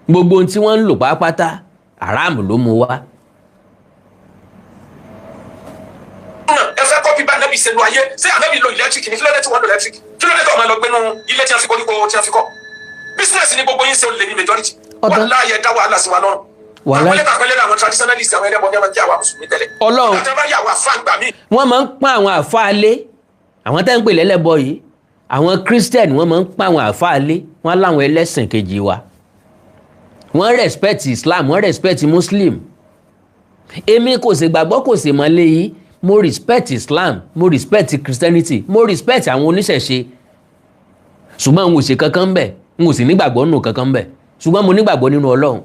gbogbo ohun tí wọ́n ń lò pátápátá aráàmù ló mú wá. ẹ fẹ́ kọ́pì bá anábì ṣẹlú ayé ṣé anábì lo electric ní kí ló dé tí wọ́n lo electric kí ló dé tí wọ́n máa lọ gbénu ilé tí wọ́n fi koríko tí wọ́n fi kọ́ business ni gbogbo yín ṣe olè ní majority wọ́n láàyè dá wàhálà sí wa lọ́rùn. wàhálà àpẹẹrẹ àwọn traditionalist àwọn ẹlẹ́bọn ní ọmọ jẹ́ àwa mùsùlùmí tẹ́lẹ̀. Ọlọ́run wọ́n máa ń pọ́n àwọn àfáà lé àwọn tẹ́ ń pè lẹ́lẹ́bọ yìí àwọn Christian wọ́n máa ń pọ́n àwọn àfáà lé wọ́n láwọn ẹlẹ́sìn kejì wa wọ́n respect Islam wọ́n respect Muslim èmi kò sì gbàgbọ́ kò sì mọ́lé yìí mo respect Islam mo respect Christianity mo respect àwọn oníṣẹ̀ṣe ṣùgbọ́n n ò ṣe kankan bẹ́ẹ̀ n ò sì nígbàgbọ́ nínú kankan bẹ́ẹ̀ ṣùgbọ́n mo nígbàgbọ́ nínú Ọlọ́run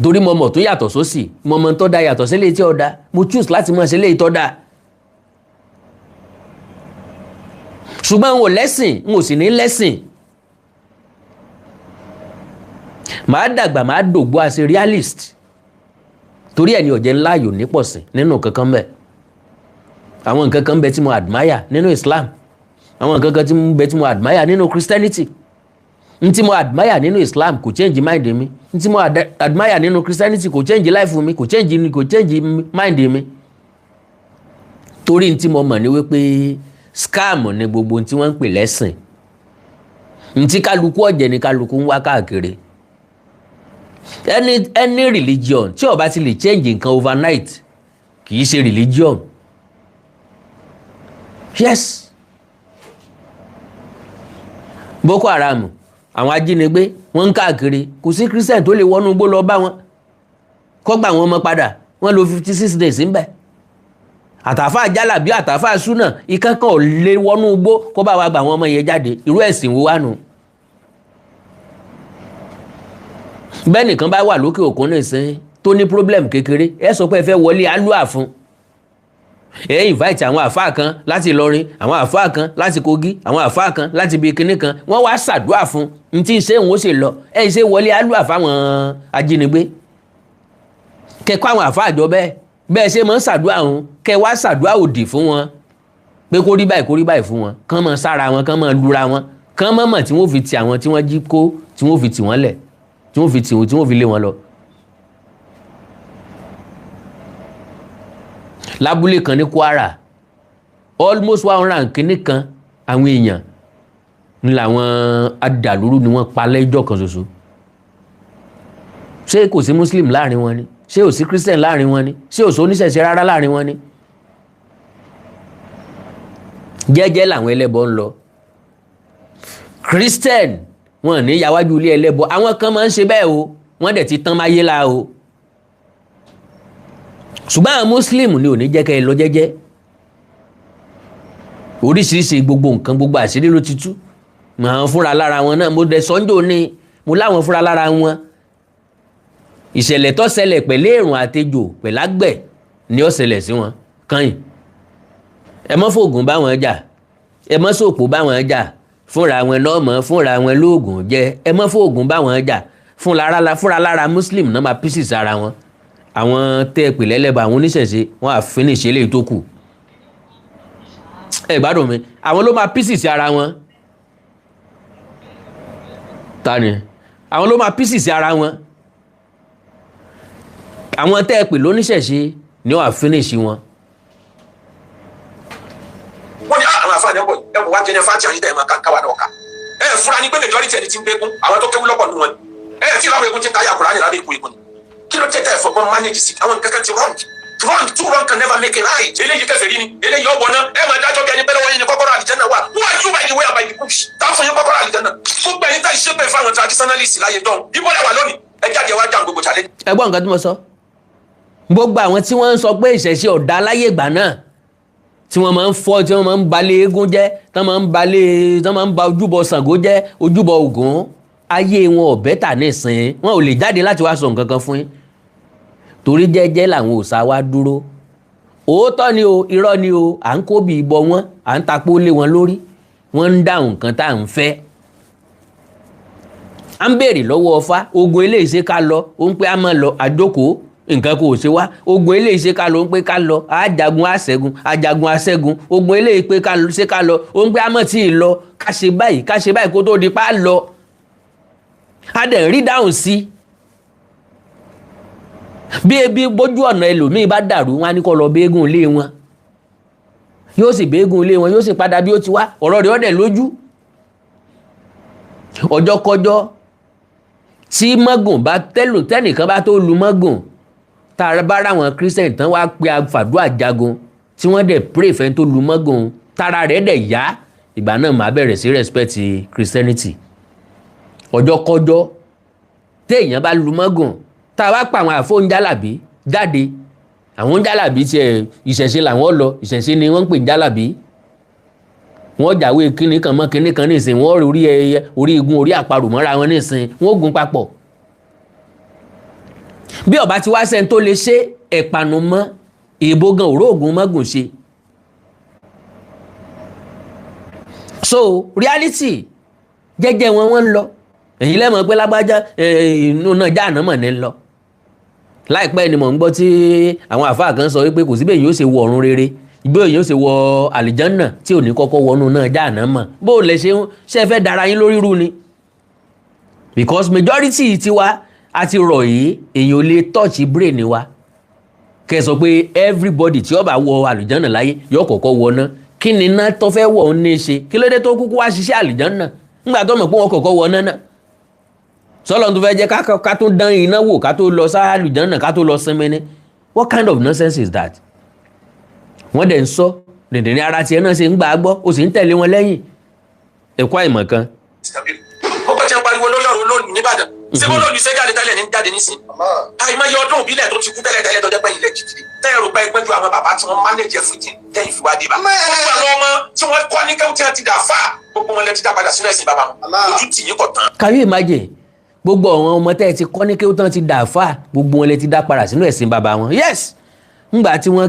torí mo mọ̀ tó yàtọ̀ sósì mo mọ̀ tó da yàtọ̀ sí léyìí tí ó da mo choose láti mọ̀ sí léyìí tó da ṣùgbọ́n n ò lẹ́sìn n ò sì ní lẹ́sìn màá dàgbà màá dògbò as a realist torí ẹni ọ̀jẹ̀ ńlá yò nípọ̀sìn nínú kankan bẹ́ẹ̀ àwọn nǹkan kan bẹ tí mo admire nínú Islam àwọn nǹkan kan bẹ tí mo admire nínú Christianity n tí mo admire nínú Islam kò change mind mi n tí mo admire nínú Christianity kò change life mi kò change mind mi torí n tí mo mọ̀ ní wípé scam ni gbogbo n tí wọ́n ń pè lẹ́sìn n tí kálukú ọ̀jẹ̀ ni kálukú ń wá káàkiri any religion tí ó bá ti lè change nǹkan overnight kì í ṣe religion yes Boko Haram àwọn ajínigbé wọ́n ń káàkiri kò sí Christian tó lè wọnú igbó lọ bá wọn kó gbà wọn mọ́ padà wọ́n lò 56 days ńbẹ̀ àtàfà jálàbí àtàfà súnà ìkankan ò lè wọnú igbó kó bá wa gbà wọn ọmọ yẹn jáde irú ẹ̀sìn wo wà nù. bẹ́ẹ̀ nìkan bá wà lókè òkun nìsín tó ní problem kékeré ẹ sọ pé ẹ fẹ́ wọlé alúà fún ẹ invite àwọn àfáà kan láti Ìlọrin àwọn àfáà kan láti Kogi àwọn àfáà kan láti ibi kíní kan wọ́n wá ṣàdúà fún n tí ṣe òun ó ṣe lọ ẹ ṣe wọlé alúà fáwọn ajínigbé kẹkọ àwọn àfáà jọ bẹ́ẹ̀ ṣe máa ń ṣàdúà òun kẹ wá ṣàdúà òdì fún wọn pé kó rí báyìí fún wọn kán máa sára wọn kán máa lura wọn kán mọ̀ tí wọ́n fi ti àwọn tí wọ́n jí kó tí wọ́n fi tì wọ́n lẹ̀ tí wọ́n fi lé wọn lọ. lábúlé kan ní Kwara almost 100 kìíní kan àwọn èèyàn ní làwọn adàlúrú ni wọ́n pa lẹ́jọ́ kan ṣoṣo. ṣé kò sí Muslim láàrin wọn ni ṣé ò sí Christian láàrin wọn ni ṣé ò sí oníṣẹ̀ṣe rárá láàrin wọn ni. jẹ́jẹ́ làwọn ẹlẹ́bọ ń lọ Christian wọn ní yàwájú ilé ẹlẹ́bọ àwọn kan máa ń ṣe bẹ́ẹ̀ o wọ́n dẹ̀ ti tán máyé la o ṣùgbọ́n àwọn Muslim ni ò ní jẹ́ kẹ́ ẹ lọ jẹ́jẹ́ oríṣiríṣi gbogbo nǹkan gbogbo àṣírí ló ti tú àwọn fúnra lára wọn náà mo dẹ̀ sọ́njò ní mo láwọn fúnra lára wọn ìṣẹ̀lẹ̀ tó ṣẹlẹ̀ pẹ̀lú èrùn àtejò pẹ̀lágbẹ̀ ni ó ṣẹlẹ̀ sí wọn kàn ẹ mọ́ fògùn bá wọn jà ẹ mọ́ sòpò bá wọn jà fúnra wọn lọ́mọ fúnra wọn lóògùn jẹ ẹ mọ́ fògùn bá wọn jà fúnra lára Muslim náà máa pieces ara wọn àwọn tẹ́ ẹ pè lẹ́lẹ́bà àwọn oníṣẹ̀ṣe wọ́n á finish eléyìí tó kù ẹ gbádùn mi àwọn ló máa pieces ara wọn ta ni àwọn ló máa pieces ara wọn àwọn tẹ́ ẹ pè lóníṣẹ̀ṣe ni wọ́n á finish wọn ní ọ̀pọ̀ ẹ kò wá jẹ́ ní fáàtì àyíká ẹ̀ máa ká káwa náà ká ẹ fúra ní pé majority ẹni tí ń gbégún àwọn tó kéwú lọ́pọ̀ nù wọn ẹ tí láwọn egun ti ń káyà Kùránì lábẹ́ ikú egun ni kí ló tẹ́tẹ́ ẹ̀fọ́gbọ́n manage sí àwọn kankan ti wrong two wrong can never make a right eléyìí kèfèrí ni eléyìí ọ̀bọ̀ náà ẹ máa dájọ́ bí ẹni pẹ́lú wọ́n yín ní kọ́kọ́rọ́ àlìjẹ́nà wà who are you by the way and by the bush táwọn fún yín kọ́kọ́rọ́ àlìjẹ́nà gbogbo ẹ̀yin tá ìṣépè fáwọn traditionalists láyé dán ibo lẹ́wà lónìí ẹ jáde wá jà gbogbo challenge. ẹ gbọ́ nǹkan tí mo sọ gbogbo àwọn tí wọ́n ń sọ pé ìṣẹ̀ṣe ọ̀dà láyé ìgbà náà tí wọ́n máa ń fọ́ tí wọ́n máa ń balẹ̀ eégún jẹ́ tí wọ́n máa ń ba ojúbọ Ṣàngó jẹ́ ojúbọ Ògún ayé wọn ò bẹ́tà nísìn wọn ò lè jáde láti wá sọ nǹkan kan fún yín torí jẹ́jẹ́ làwọn òòṣà wa dúró òótọ́ ni o irọ́ ni o à ń kóbi ìbọ wọn à ń tapó lé wọn lórí wọ́n ń dáhùn nǹkan tá à ń fẹ́ à ń béèrè lọ́wọ́ Ọ̀fà ogun eléyìí ṣe ká lọ ó ń pẹ́ á máa lọ àjókòó nǹkan kò ṣe wá ogun eléyìí ṣe ká lọ ó ń pẹ́ ká lọ àjagun àṣẹ́gun àjagun àṣẹ́gun ogun eléyìí pé ṣe ká lọ ó ń pẹ́ á mọ̀ tí ì lọ ká ṣe báyìí kó tó di pa lọ a dẹ̀ rí dáhùn sí bí ebi bójú ọ̀nà ẹlòmíì bá dàrú wọn á ní kó lọ béégún ilé wọn yóò sì béégún ilé wọn yóò sì padà bí ó ti wá ọ̀rọ̀ rẹ̀ ọ̀dẹ̀ lójú ọjọ́ kọjọ́ tí mọ́gùn bá tẹ́nìkan bá tó lu mọ́gùn tá a bá ráwọn Christian tán wá pé àfàdúrà jagun tí wọ́n dẹ̀ pray fẹ́ tó lu mọ́gùn tára rẹ̀ dẹ̀ yá ìgbà náà máa bẹ̀rẹ̀ sí respect Christianity ọjọ́ kọjọ́ téèyàn bá lu mọ́gùn tá a bá pa àwọn àfóúnjálàbí jáde àwọn jálàbí tiẹ̀ ìṣẹ̀ṣe làwọn lọ ìṣẹ̀ṣe ni wọ́n ń pè jálàbí wọ́n jàwé kíní kan mọ́ kíní kan nísìn wọ́n orí ẹyẹ orí igun orí àparò mọ́ra wọn nísìn wọ́n gun papọ̀ bí ọba ti wá sẹ́ni tó lè ṣe ẹ̀pànù mọ́ èèbó gan òró ògùn mọ́gùn ṣe so reality jẹ́jẹ́ wọn ń lọ èyí lẹ́mọ̀ pé lágbájá inú náà já àná mọ̀ ní lọ láìpẹ́ ni mò ń gbọ́ tí àwọn àfáà kan sọ wípé kò síbẹ̀ yóò ṣe wọ ọ̀run rere ìgbé èyàn ṣe wọ àlìjánà tí ò ní kọ́kọ́ wọnú náà já àná mọ̀ bó lè ṣe fẹ́ dára yín lórí rú ni because majority tiwa àti rọ̀ yìí èyàn ò lè touch brain wa kẹ́ sọ pé everybody tí ó bá wọ àlìjánà láyé yóò kọ́kọ́ wọ ná kí ni iná tó fẹ́ wọ̀ ọ́ ní ṣe kí ló dé tó kúkú wá ṣiṣẹ́ àlìjánà nígbà tó mọ̀ pé wọ́n kọ́kọ́ wọ náà sọ́lọ́n tó fẹ́ jẹ́ ká tó dán iná wò ká tó lọ sáà àlìjánà ká tó lọ sinmi ní what kind of nonsense is that wọ́n dẹ̀ ń sọ dẹ̀dẹ̀ ní ara tiẹ̀ náà ṣe ń gbà á gbọ́ ó sì ń tẹ̀lé wọn lẹ́yìn ẹ̀kọ́ àìmọ̀ kan. ó bá jẹ́ pariwo lórí ọ̀rọ̀ lónìí nìbàdàn ṣé bó lónìí ṣe jáde tẹ́lẹ̀ ní jáde nísìn àìmọye ọdún òbílẹ̀ tó ti kú tẹ́lẹ̀ tó jẹ́ pé ilẹ̀ jìjì tẹ́ẹ̀rù pé ẹgbẹ́ ju àwọn bàbá tí wọ́n mánéjì everything tẹ́yìn fi wá dé bá gbogbo àwọn ọmọ tí wọ́n kọ́ ní kẹ́hìn tí wọ́n ti dà fà gbogbo wọn lẹ ti dá padà sínú ẹ̀sìn bàbá wọn ojú tì yín kọ̀ tán. Can you imagine gbogbo àwọn ọmọ tẹ́ ẹ ti kọ́ ní kéwú tán ti dà fà gbogbo wọn lẹ ti dá padà sínú ẹ̀sìn bàbá wọn yes ngbà tí wọ́n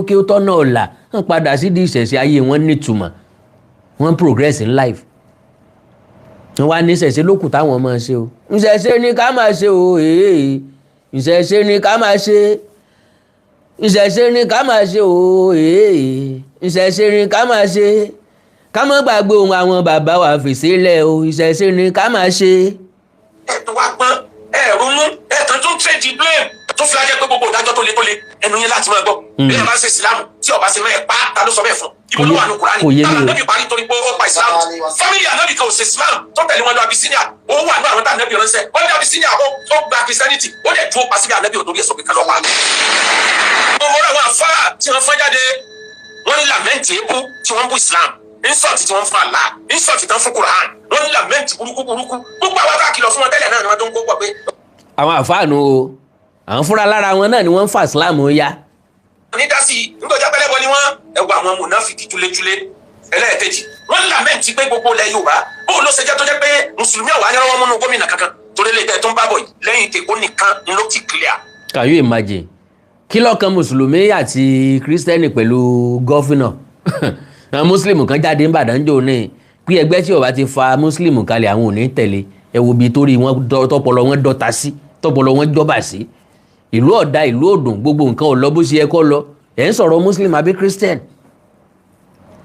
kéwú tọ́nà ọ̀la wọ́n padà sí di ìṣẹ̀ṣẹ̀ ayé wọn nítumọ̀ wọ́n progress in life wọ́n wá ní ìṣẹ̀ṣẹ̀ lókù táwọn máa ṣe o ìṣẹ̀ṣẹ̀ ni ká máa ṣe o ìṣẹ̀ṣẹ̀ ni ká máa ṣe ìṣẹ̀ṣẹ̀ ni ká máa ṣe o ìṣẹ̀ṣẹ̀ ni ká máa ṣe ká má gbàgbé ohun àwọn bàbá wa fi sílẹ̀ o ìṣẹ̀ṣẹ̀ ni ká máa ṣe. ẹ̀tún wá gbọ́n ronú ẹ̀tàn tó ń trade blame tó fi ajẹ́ pé gbogbo ìdájọ́ tó le ẹnu yẹn láti máa gbọ́ bí ẹ bá ṣe ìsìlámù tí ọba ṣe mẹ́ẹ̀ pa ta ló sọ bẹ́ẹ̀ fún ibo ló wà ní Kùránì táwọn ànábì parí torí pé ó pa ìsìlámù fámìlì ànábì kan ò ṣe ìsìlámù tó tẹ̀lé wọn lọ Abisinia ó wà ní àwọn tá ànábì ránṣẹ́ ó ní Abisinia ó gba Christianity ó dẹ̀ dúró pa síbi ànábì òtórí ẹ̀sọ́ kíkan lọ́pàá. gbogbo àwọn afárá tí wọ́n fẹ́ jáde wọ́n ní làmẹ́ǹtì ebú tí wọ́n bú ìsìlámù insult tí wọ́n fún Allah insult tán fún Quran wọ́n ní làmẹ́ǹtì burúkú gbogbo àwọn tá a kìlọ̀ fún wọn tẹ́lẹ̀ náà ni wọ́n tó ń kó pọ̀ pé. àwọn àfáànù o àwọn fúnra lára wọn náà ni wọ́n ń fa ìsìláàmù ya. ní dásì nígbàjá pẹlẹbọ ni wọn ẹwà àwọn mùnáfíkì túlétúlé ẹlẹ́ẹ̀kejì wọ́n làmẹ́ǹtì pé gbogbo ilẹ̀ Yorùbá bó ló ṣe jẹ́ tó jẹ́ pé mùsùlùmí àwọn ayáwó múnú gómìnà kankan torí lè tẹ́ tó ń bá bọ̀ yìí lẹ́yìn tèkó nìkan ni ló ti clear. Can you imagine kí lọ́kàn mùsùlùmí àti kírísítẹ́nì pẹ̀lú gọ́fìnà àwọn mùsùlùmí kan jáde ń bàdàn jò ní pé ẹgbẹ́ tí ó bá ti fa mùsùlùmí kalẹ̀ àwọn ò ní tẹ̀lé ẹ wo bí torí wọn tọpọlọ wọn dọ́ta sí tọpọlọ wọn jọba sí ìlú ọ̀dà ìlú òdùn gbogbo nǹkan ò lọ bó ṣe yẹ kó lọ ẹ̀ ń sọ̀rọ̀ muslim àbí christian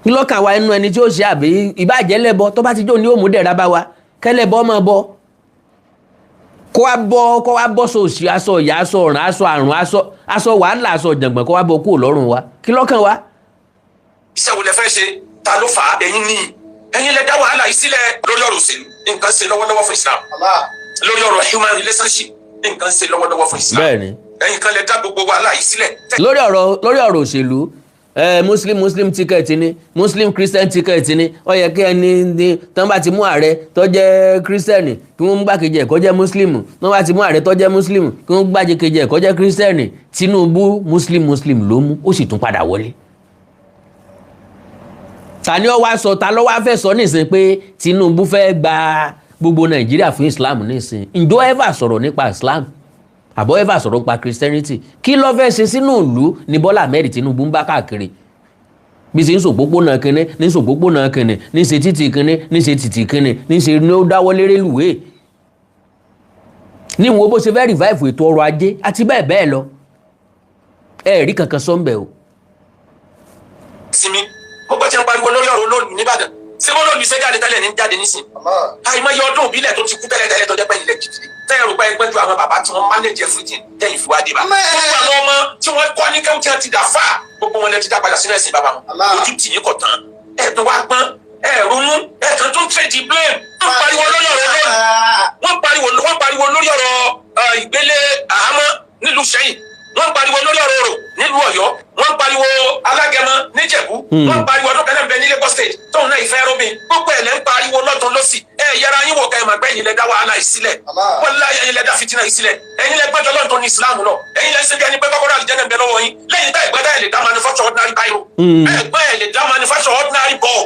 kí lọ́kàn wa inú ẹni tí ó ṣe àbí ìbàjẹ́ lẹ́bọ tó bá ti jó ní òmù dẹ̀ra bá wa kẹ́lẹ́bọ máa bọ kó wá bọ́ sóòsì aṣọ ìyá aṣọ ọ̀ràn aṣọ àrùn aṣọ wàhálà aṣọ jàngbọ̀n kó wá bọ kúrò lọ́rùn wa kí lọ́kàn wa. iṣẹ́ wo lẹ fẹ́ ṣe ta ló fà á ẹ̀yin lẹ dá wàhálà yìí sílẹ̀ lórí ọ̀rọ̀ òṣèlú nǹkan ṣe lọ́wọ́lọ́wọ́ fún Islam lórí ọ̀rọ̀ human relationship nǹkan ṣe lọ́wọ́lọ́wọ́ fún Islam bẹ́ẹ̀ni ẹ̀yin kan lẹ dá gbogbo wàhálà yìí sílẹ̀. lórí ọ̀rọ̀ òṣèlú muslim ticket ni muslim christian ticket ni ó yẹ kí ẹni ní tán bá ti mú ààrẹ tó jẹ́ christian kí wọ́n gbàkejì ẹ̀ kó jẹ́ muslim tán bá ti mú ààrẹ tó jẹ́ muslim kí wọ́n gbàkejì ẹ̀ kó jẹ́ christian. Tinubu muslim ló mú ó sì tún padà wọlé. ta ni ó wá sọ ta ló wá fẹ́ sọ nísìn pé Tinubu fẹ́ gba gbogbo Nàìjíríà fún Islam nísìn ǹjọ́ ever sọ̀rọ̀ nípa Islam àbọ̀ ever sọ̀rọ̀ nípa Christianity kí ló fẹ́ ṣe sínú ìlú ní Bọ́lá Ahmed Tinubu ń bá káàkiri bí ṣe ń sòpópónà kínní ní sòpópónà kínní ní ṣe títì kínní ní ṣe títì kínní ní ṣe ní ó dáwọ́ lérè lùwé ní wo bó ṣe fẹ́ revive ètò ọrọ̀ ajé àti bẹ́ẹ̀ bẹ́ẹ̀ lọ rí kankan sọ́ńbẹ̀ o. sinmi mo gbọ́ tí ń pariwo lórí ọ̀rọ̀ olóòlù nìbàdàn ṣé wọ́n lóòlù iṣẹ́ jáde tẹ́lẹ̀ ní jáde nísìn àìmọye ọdún òbílẹ̀ tó ti kú tẹ́lẹ̀ tó jẹ́ pé ilẹ̀ jìjì tẹ́yẹ̀ rò pé ẹgbẹ́ ju àwọn bàbá tí wọ́n mánéjì fújì tẹ́yìn fi wá dé bá gbogbo àwọn ọmọ tí wọ́n kọ́ ní kẹ́hùn tí wọ́n ti dà fà gbogbo wọn lè ti dá padà sínú ẹ̀sìn bàbá wọn ojú tì yín kọ̀ tán ẹ̀ẹ́dùn wá gbọ́n ẹ̀ẹ́rúnú ẹ̀ẹ́kan tó ń tẹ̀dí blame wọ́n pariwo lórí ọ̀rọ̀ olóòlù wọ́n pariwo lórí ọ̀rọ̀ ìgbélé àhámọ́ nílùú Ṣẹ́yìn wọ́n pariwo lórí ọ̀rọ̀ Òrò nílùú Ọ̀yọ́ wọ́n pariwo Alágẹmọ níjẹ̀bú wọ́n pariwo ọdún kẹlẹ́ ń bẹ ní Lagos State tóun náà ìfẹ́ rómi gbogbo ẹ̀ lẹ́ ń pariwo lọ́tún lọ́sì yẹra yín wò ká ẹ̀ máa gbẹ́ ẹ̀yin lẹ dá wàhálà yìí sílẹ̀ wọ́n láyé ẹ̀yin lẹ dá fitina yìí sílẹ̀ ẹ̀yin lẹ gbẹ́jọ́ lọ́tún ní Islam lọ ẹ̀yin lẹ ṣẹ́bi ẹni pé kọ́kọ́rọ́ àlùjẹ́ náà bẹ lọ́wọ́ yín lẹ́yìn tá ẹ̀gbẹ́ ẹ̀ lè dá manufacture ordinary biro ẹ̀gbẹ́ ẹ̀ lè dá manufacture ordinary ball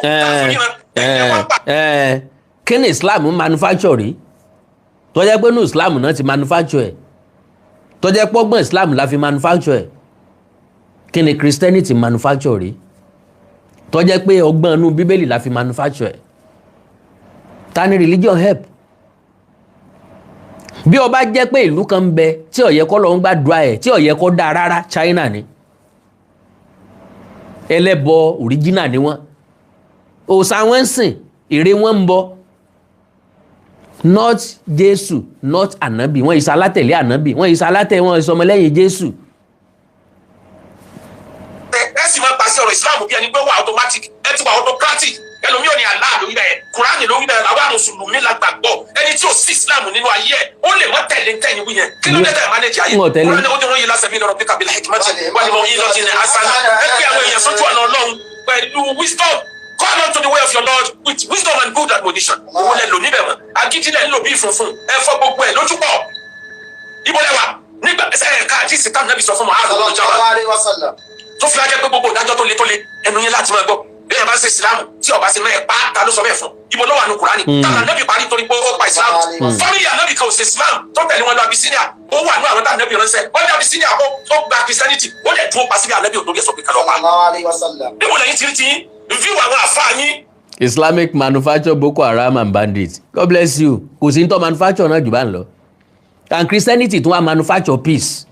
kí ni Islam manufacture rí tó jẹ́ pé ní Islam náà ti manufacture ẹ̀ tó jẹ́ pọ́gbọ́n Islam la fi manufacture ẹ̀ kí ni Christianity manufacture rí tó jẹ́ pé ọgbọ́n inú Bíbélì la fi manufacture ẹ̀ ta ni religion help bí ó bá jẹ́ pé ìlú kan ń bẹ tí ó yẹ kó lọ ń gbàdúrà ẹ̀ tí ó yẹ kó dáa rárá China ni ẹlẹ́bọ original ni wọ́n òòṣà wọn ń sìn ère wọn ń bọ not Jésù not ànábì wọn ìsà alátẹ̀lé ànábì wọn ìsà alátẹ̀ wọn ìsọmọlẹ́yìn Jésù. ẹ sì máa pàṣẹ ọ̀rọ̀ Islam bí ẹni pé wà automatic ẹ ti wà autocratic ẹlòmí ò ní Allah lórí bẹ́ẹ̀ Kùránì lórí bẹ́ẹ̀ àwọn mùsùlùmí la gbàgbọ́ ẹni tí ò sí Islam nínú ayé ẹ̀ ó lè mọ́ tẹ̀lé tẹ̀yìn wí yẹn kí ló dé tẹ̀ manage ayé Kùránì ó dúró yìí lásán bí lọ́rọ̀ bí kábílẹ̀ hikmati wà ní mọ̀ yín lọ́tì ní asana ẹ pé àwọn èèyàn sójú ọ̀nà Ọlọ́run pẹ̀lú wisdom call on to the way of your Lord with wisdom and good admonition owó lẹ lò níbẹ̀ mọ́ agídílẹ̀ ńlò bí funfun ẹ fọ́ gbogbo ẹ̀ lójú pọ̀ ìbọ̀lẹ́wà nígbà ẹ̀ka àti ìsìnká nàbì sọ fún mọ́ àrùn ọjọ́ tó fi ajẹ́ pé gbogbo ìdájọ́ tó le ẹnu yẹn láti máa gbọ́ bẹ́ẹ̀ bá ṣe ìsìlámù tí ọba ṣe mẹ́ẹ̀ pa ta ló sọ bẹ́ẹ̀ fún ibo ló wà ní Kùránì tàbí ànábì parí torí pé ó pa ìsìlámù fámìlì ànábì kan ò ṣe ìsìlámù tó tẹ̀lé wọn lọ Abisinia ó wà ní àwọn tá ànábì ránṣẹ́ ó ní Abisinia ó gba Christianity ó lè dúró pa síbi ànábì òtòrí ẹ̀sọ́ pé kálọ̀ pa níbo lẹ́yìn tí view àwọn àfáà yín. Islamic manufacture Boko Haram and bandits God bless you kò sí ní tó manufacture náà jù bá ń lọ and Christianity tún wá manufacture peace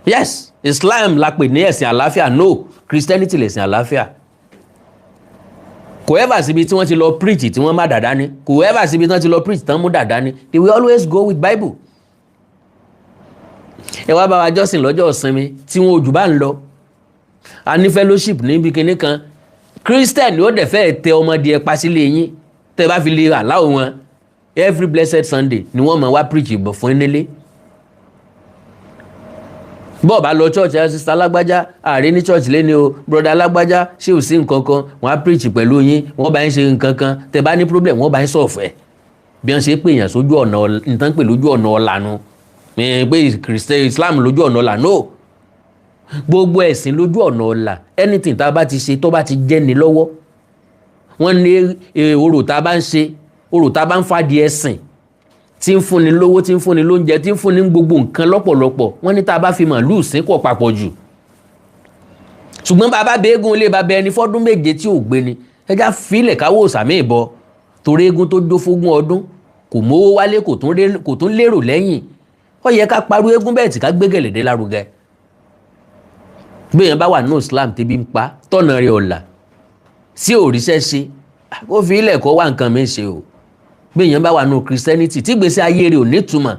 yes Islam la pè ní ẹ̀sìn àlàáfíà no Christianity lẹ̀sìn àlàáfíà kò ever síbi tí wọ́n ti lọ preach tí wọ́n má dàda ní kò ever síbi tí wọ́n ti lọ preach tán mú dàda ní they will always go with Bible. ẹ wá bá wa jọ́sìn lọ́jọ́ ìsinmi tí wọ́n ojú bá ń lọ a ní fellowship níbi kinní kan Christian ó dẹ̀ fẹ́ tẹ ọmọdé ẹ pa sílé yín tẹ bá fi lè allow wọn every blessed Sunday ni wọ́n máa wá preach ìbọ̀ fún nílé bọ́ọ̀ bá lọ church ẹ sísá alágbájá ààrẹ ní church lé ní o broda alágbájá ṣé ò sí nǹkan kan wọ́n á preach pẹ̀lú yín wọ́n bá ń ṣe nǹkan kan tẹ bá ní problem wọ́n bá ń sọ̀fẹ́ bí wọ́n ṣe pè yàn sójú ọ̀nà nǹkan pè lójú ọ̀nà ọ̀lànà pé Christian Islam lójú ọ̀nà ọ̀là no gbogbo ẹ̀sìn lójú ọ̀nà ọ̀là anything tá a bá ti ṣe tó bá ti jẹ́ ni lọ́wọ́ wọ́n ní orò tá a bá ń ṣe orò tá a bá ń fàdí ẹ̀sìn tí ń fúnni lówó tí ń fúnni lóúnjẹ tí ń fúnni gbogbo nǹkan lọ́pọ̀lọpọ̀ wọ́n ní tá a bá fi màálù sínkọ̀ papọ̀ jù ṣùgbọ́n bàbá beegun ilé bàbá ẹni fọ́dún méje tí ò gbé ni ẹja fílẹ̀ káwọ́ òsàmì ìbọ torí eégún tó jó fógún ọdún kò mówó wálé kò tún lérò lẹ́yìn ó yẹ ká parú eégún bẹ́ẹ̀ tí ká gbé gẹ̀lẹ́dẹ́ lárugẹ gbéyàn bá wà ní Islam tẹ́bí ń pa tọ́nà rẹ̀ ọ̀la sí òrìṣẹ́ ṣe ó fi ilẹ̀ kọ́ wá nǹkan mi ṣe o gbéyàn bá wà ní Christianity tí gbèsè ayé rẹ̀ ò nítumọ̀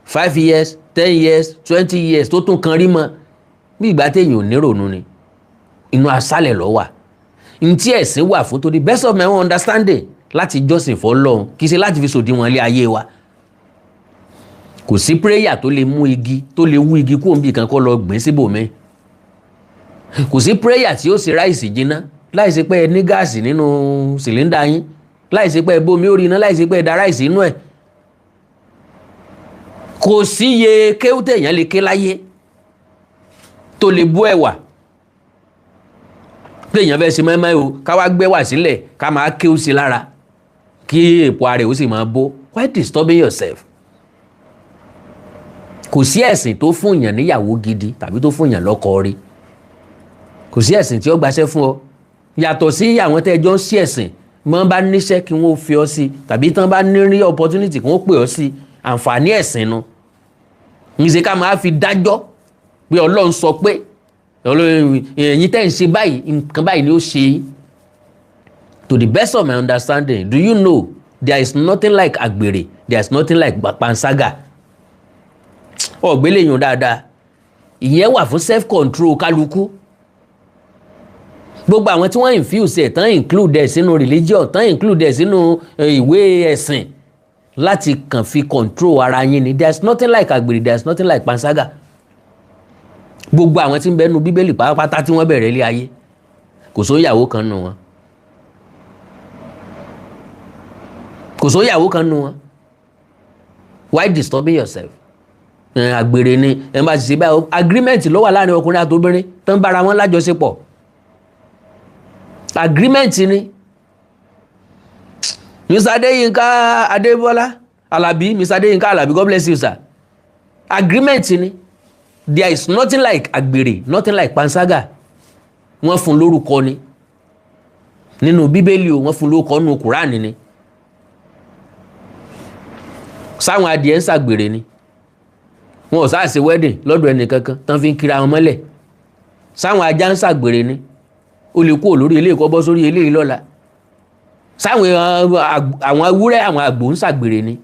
5 years 10 years 20 years tó tún kan rí mọ́ bí ìgbà téèyàn ò nírònú ni inú aṣálẹ̀ ló wà n tí ẹ̀sìn wà fún, to the best of my own understanding, láti jọ́sìn fọ́lọ́run, kì í ṣe láti fi sòdiwọ̀n ilé ayé wa. Kò sí prayer tó lè mú igi, tó lè wú igi kúrò níbi kan kó lọ gbìn síbòmí. Kò sí prayer tí ó ṣe ráìsì jiná láìsí pé ẹ ní gáàsì nínú sìlíndà yín, láìsí pé ẹ bómi orí iná, láìsí pé ẹ da ráìsì inú ẹ̀. Kò sí iye kéwútẹ̀ èèyàn lè ké láyé tó lè bú ẹ̀wà pé èèyàn fẹ́ ṣe mọ́ẹ́mọ́ o, ká wá gbẹ́wà sílẹ̀ ká máa kéwú sí lára kí èpo ara ẹ̀ ó sì máa bó. Why disturbing yourself? Kò sí ẹ̀sìn tó fún èèyàn níyàwó gidi tàbí tó fún èèyàn lọ́kọ rí. Kò sí ẹ̀sìn tí ó gbaṣẹ́ fún ọ. Yàtọ̀ sí àwọn tẹ́jọ́ ń sí ẹ̀sìn, wọ́n bá níṣẹ́ kí wọ́n fi ọ sí, tàbí tán bá ní rí opportunity kí wọ́n pè ọ sí. Àǹfààní ẹ̀sìn nu. Ǹṣe ká máa fi dájọ́ pé Ọlọ́run sọ pé ẹ̀yin tẹ́ ń ṣe báyìí, nǹkan báyìí ni ó ṣe. To the best of my understanding, do you know there is nothing like àgbèrè, there is nothing like panṣágà. Ọ̀gbẹ́lẹ̀ yàn dáadáa. Ìyẹn wà fún self control kálukú. Gbogbo àwọn tí wọ́n infuse ẹ̀ tán include ẹ̀ sínú religion, tán include ẹ̀ sínú ìwé ẹ̀sìn láti kàn fi control ara yín ni. There is nothing like àgbèrè, there is nothing like panṣágà. Gbogbo àwọn tí ń bẹ nínú Bíbélì pátápátá tí wọ́n bẹ̀rẹ̀ ilé ayé, kò sóyàwó kan nù wọn. Kò sóyàwó kan nù wọn. Why disturbing yourself? Àgbèrè ni ẹ bá ti ṣe báyìí. Agreement ló wà láàrin ọkùnrin àti obìnrin tó ń bára wọn lájọṣepọ̀. Agreement ni. Mr. Adéyínká Adébọ́lá Alábí, Mr. Adéyínká Alábí, God bless you sir. Agreement ni. There is nothing like àgbèrè, nothing like panṣágà. Wọ́n fún lórúkọ ni. Nínú Bíbélì o, wọ́n fún lórúkọ nínú Kùránì ni. Sáwọn adìẹ ń ṣàgbèrè ni. Wọn ò sáà ṣe wedding lọ́dọ̀ ẹnì kankan tán fi ń kira wọn mọ́lẹ̀. Sáwọn ajá ń ṣàgbèrè ni. Ó lè kúrò lórí eléyìí kó bọ́ sórí eléyìí lọ́la. Sáwọn àwọn ewúrẹ́, àwọn àgbò ń ṣàgbèrè ni.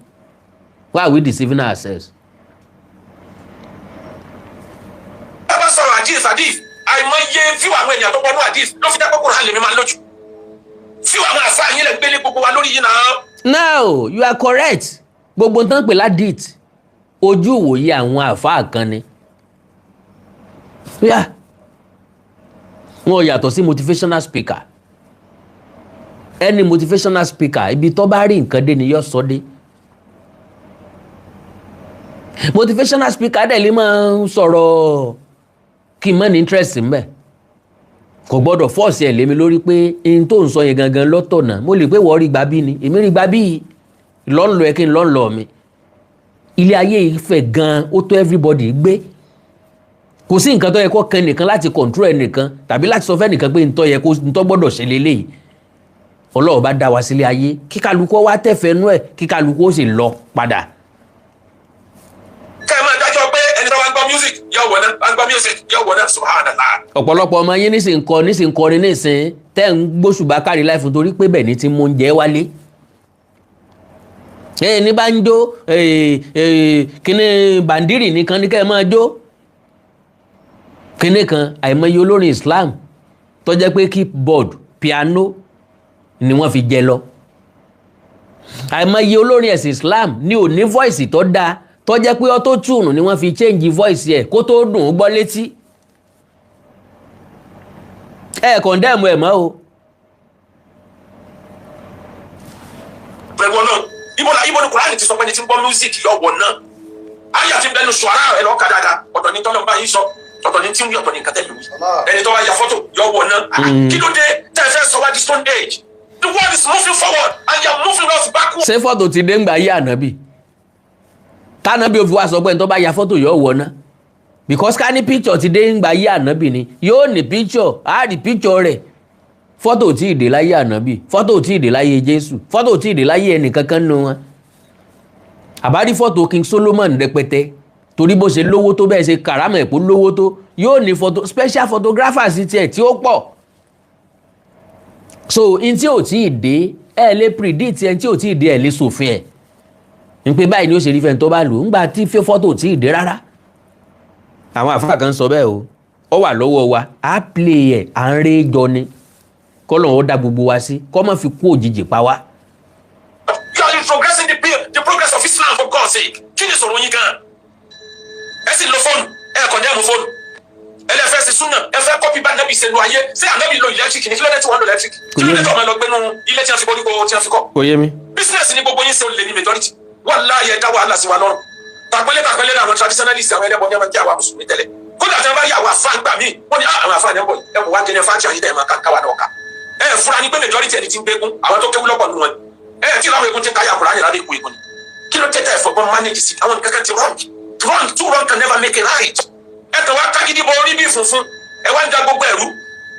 Why are we deceiving ourselves? ẹ bá sọ̀rọ̀ àdìs àìmọye fíw àwọn èèyàn tó wọnú àdìs ló fi dákọ̀ Kùránì lèmi máa lójú. Fíw àwọn àṣà yín lè gbélé gbogbo wa lórí yìí náà. No, you are correct. Gbogbo nǹkan pè ládìt ojú ìwòye àwọn àfáà kan ni. Wọ́n yàtọ̀ sí motivational speaker. Any motivational speaker ibi tó bá rí nǹkan dé ni yóò sọ dé. Motivational speaker dẹ̀ lè máa sọ̀rọ̀ kí n mọ́ ní interest mbẹ̀. Kò gbọ́dọ̀ force ẹ̀ lé mi lórí pé n tó ń sọ yẹn gangan lọ́tọ̀ náà. Mo lè pé wọ́n rí gbà bí ni, èmi rí gbà bí lọ́nlọ́ ẹ kí n lọ́nlọ́ mi. Ilé ayé ìfẹ́ gan ó tó everybody gbé. Kò sí nǹkan tó yẹ kó kan nìkan láti control ẹnìkan tàbí láti sọ fẹ́ nìkan pé ntọ́ yẹ kó ntọ́ gbọ́dọ̀ ṣe lélẹ́yìí. Ọlọ́run bá dá wa sílé ayé kí kálukú wá tẹ̀fẹ́nú ẹ̀ kí kálukú ó sì lọ padà. Kẹ́ ẹ máa dájọ́ pé ẹni tó wá ń gbọ́ music yóò wọ̀ náà, wá ń gbọ́ music yóò wọ̀ náà, subhanallah. Ọ̀pọ̀lọpọ̀ ọmọ yín nísìnyí kọrin nísìnyí tẹ́ ń gbóṣùbà kárí láì fún torí pé bẹ́ẹ̀ ni ti mú oúnjẹ wálé. Ní bá ń jó kíní bàndírì nìkan ní kẹ́ ẹ máa jó. Kíní kan àìmọye olórin Islam tó jẹ́ pé keyboard piano ni wọ́n fi jẹ lọ. Àìmọye olórin ẹ̀sìn Islam ní ò ní voice tó dáa tó jẹ́ pé auto-tune ni wọ́n fi change voice ẹ̀ kó tó dùn ún gbọ́ létí. Condemn ẹ̀ mọ́ o. Pẹ̀lú náà ibo ni Kùránì ti sọ pé ní ti ń gbọ́ music yóò wọ̀ náà. Ayé àti bẹnu Ṣuara ẹ̀ lọ́ọ́ ka dáadáa ọ̀tọ̀ ní tọ́lọ́ bá yín sọ ọ̀tọ̀ ní tí ń wí ọ̀tọ̀ ní nǹkan tẹ̀lé wí. Ẹni tó bá ya fọ́tò yóò wọ̀ náà. Kí ló dé tẹ́ ẹ fẹ́ sọ wá di stone age? The world is moving forward and you are moving us backward. Ṣé fọ́tò ti dé ń gbà yí ànábì? Tánábì ó fi wá sọ pé ní tó bá ya fọ́tò yóò wọ̀ náà. Because ká ní picture ti dé ń gbà yí ànábì ni yóò ní picture á rí picture rẹ̀. Fọ́tò tí ì dé láyé ànábì, fọ́tò tí ì dé láyé Jésù, fọ́tò tí ì dé láyé ẹnìkankan nù wọn. Àbárí fọ́tò King Solomon rẹpẹtẹ torí bó ṣe lówó tó bẹ́ẹ̀ ṣe kàrámọ̀ ẹ̀pọ̀ lówó tó yóò ní special photographers tiẹ̀ tí ó pọ̀. So in tí ò tí ì dé ẹ lè predict ẹni tí ò tí ì dé ẹ lè sòfin ẹ̀ ń pé báyìí ni ó ṣe rí fẹ́ni tó bá lò ńgbà tí fọ́tò tí ì dé rárá. Àwọn àfáà kan sọ bẹ́ẹ̀ o ó wà lọ́wọ́ wa á play ẹ̀ à ń ré jọ ni kọ́lọ̀ ó dá gbogbo wa sí kọ́ mọ́ fi kú òjijì pa wá. You are progressing the progress of Islam for God's sake. Kí ni sọ̀rọ̀ yín gan? Ẹ sì lo fóònù, ẹ kàn dé mu fóònù. Ẹ lè fẹ́ ṣe súnà, ẹ fẹ́ kọ́pì bá ànábì ṣe lu ayé. Ṣé ànábì lo electric ni? Kí ló dé tí wọ́n lo electric? Kí ló dé tí wọ́n máa lọ gbénu ilé tí wọ́n fi koríko tí wọ́n fi kọ́? Kò yé mi. Business ni gbogbo yín ṣe olè ní majority. Wallahi ẹ dá wàhálà sí wa lọ́rùn. Tàpẹ́lẹ́ làwọn traditionalist àwọn ẹlẹ́bọn ní ọmọ jẹ́ àwa mùsùlùmí tẹ́lẹ̀. Kódà tí wọ́n bá yà wá fáń gbà mí, wọ́n ní àwọn àfáà ní ẹ̀ wọ́n wá jẹ́ ní fáńtì àyíká ẹ̀ máa káwa náà ká. Ẹ fura ni pé majority ẹni tí ń gbégún àwọn tó kéwú lọ́pọ̀ nù wọn. Ẹ tí láwọn egun ti ń káyà kúrò ayé lábẹ́ ìkú egun ni. Kí ló tẹ́tẹ́ ẹ̀fọ́ manage sí àwọn kankan ti wrong. Two wrong can never make a right. Ẹ kàn wá kágídí bọ orí bí funfun. Ẹ wá ń da gbogbo ẹ̀rú.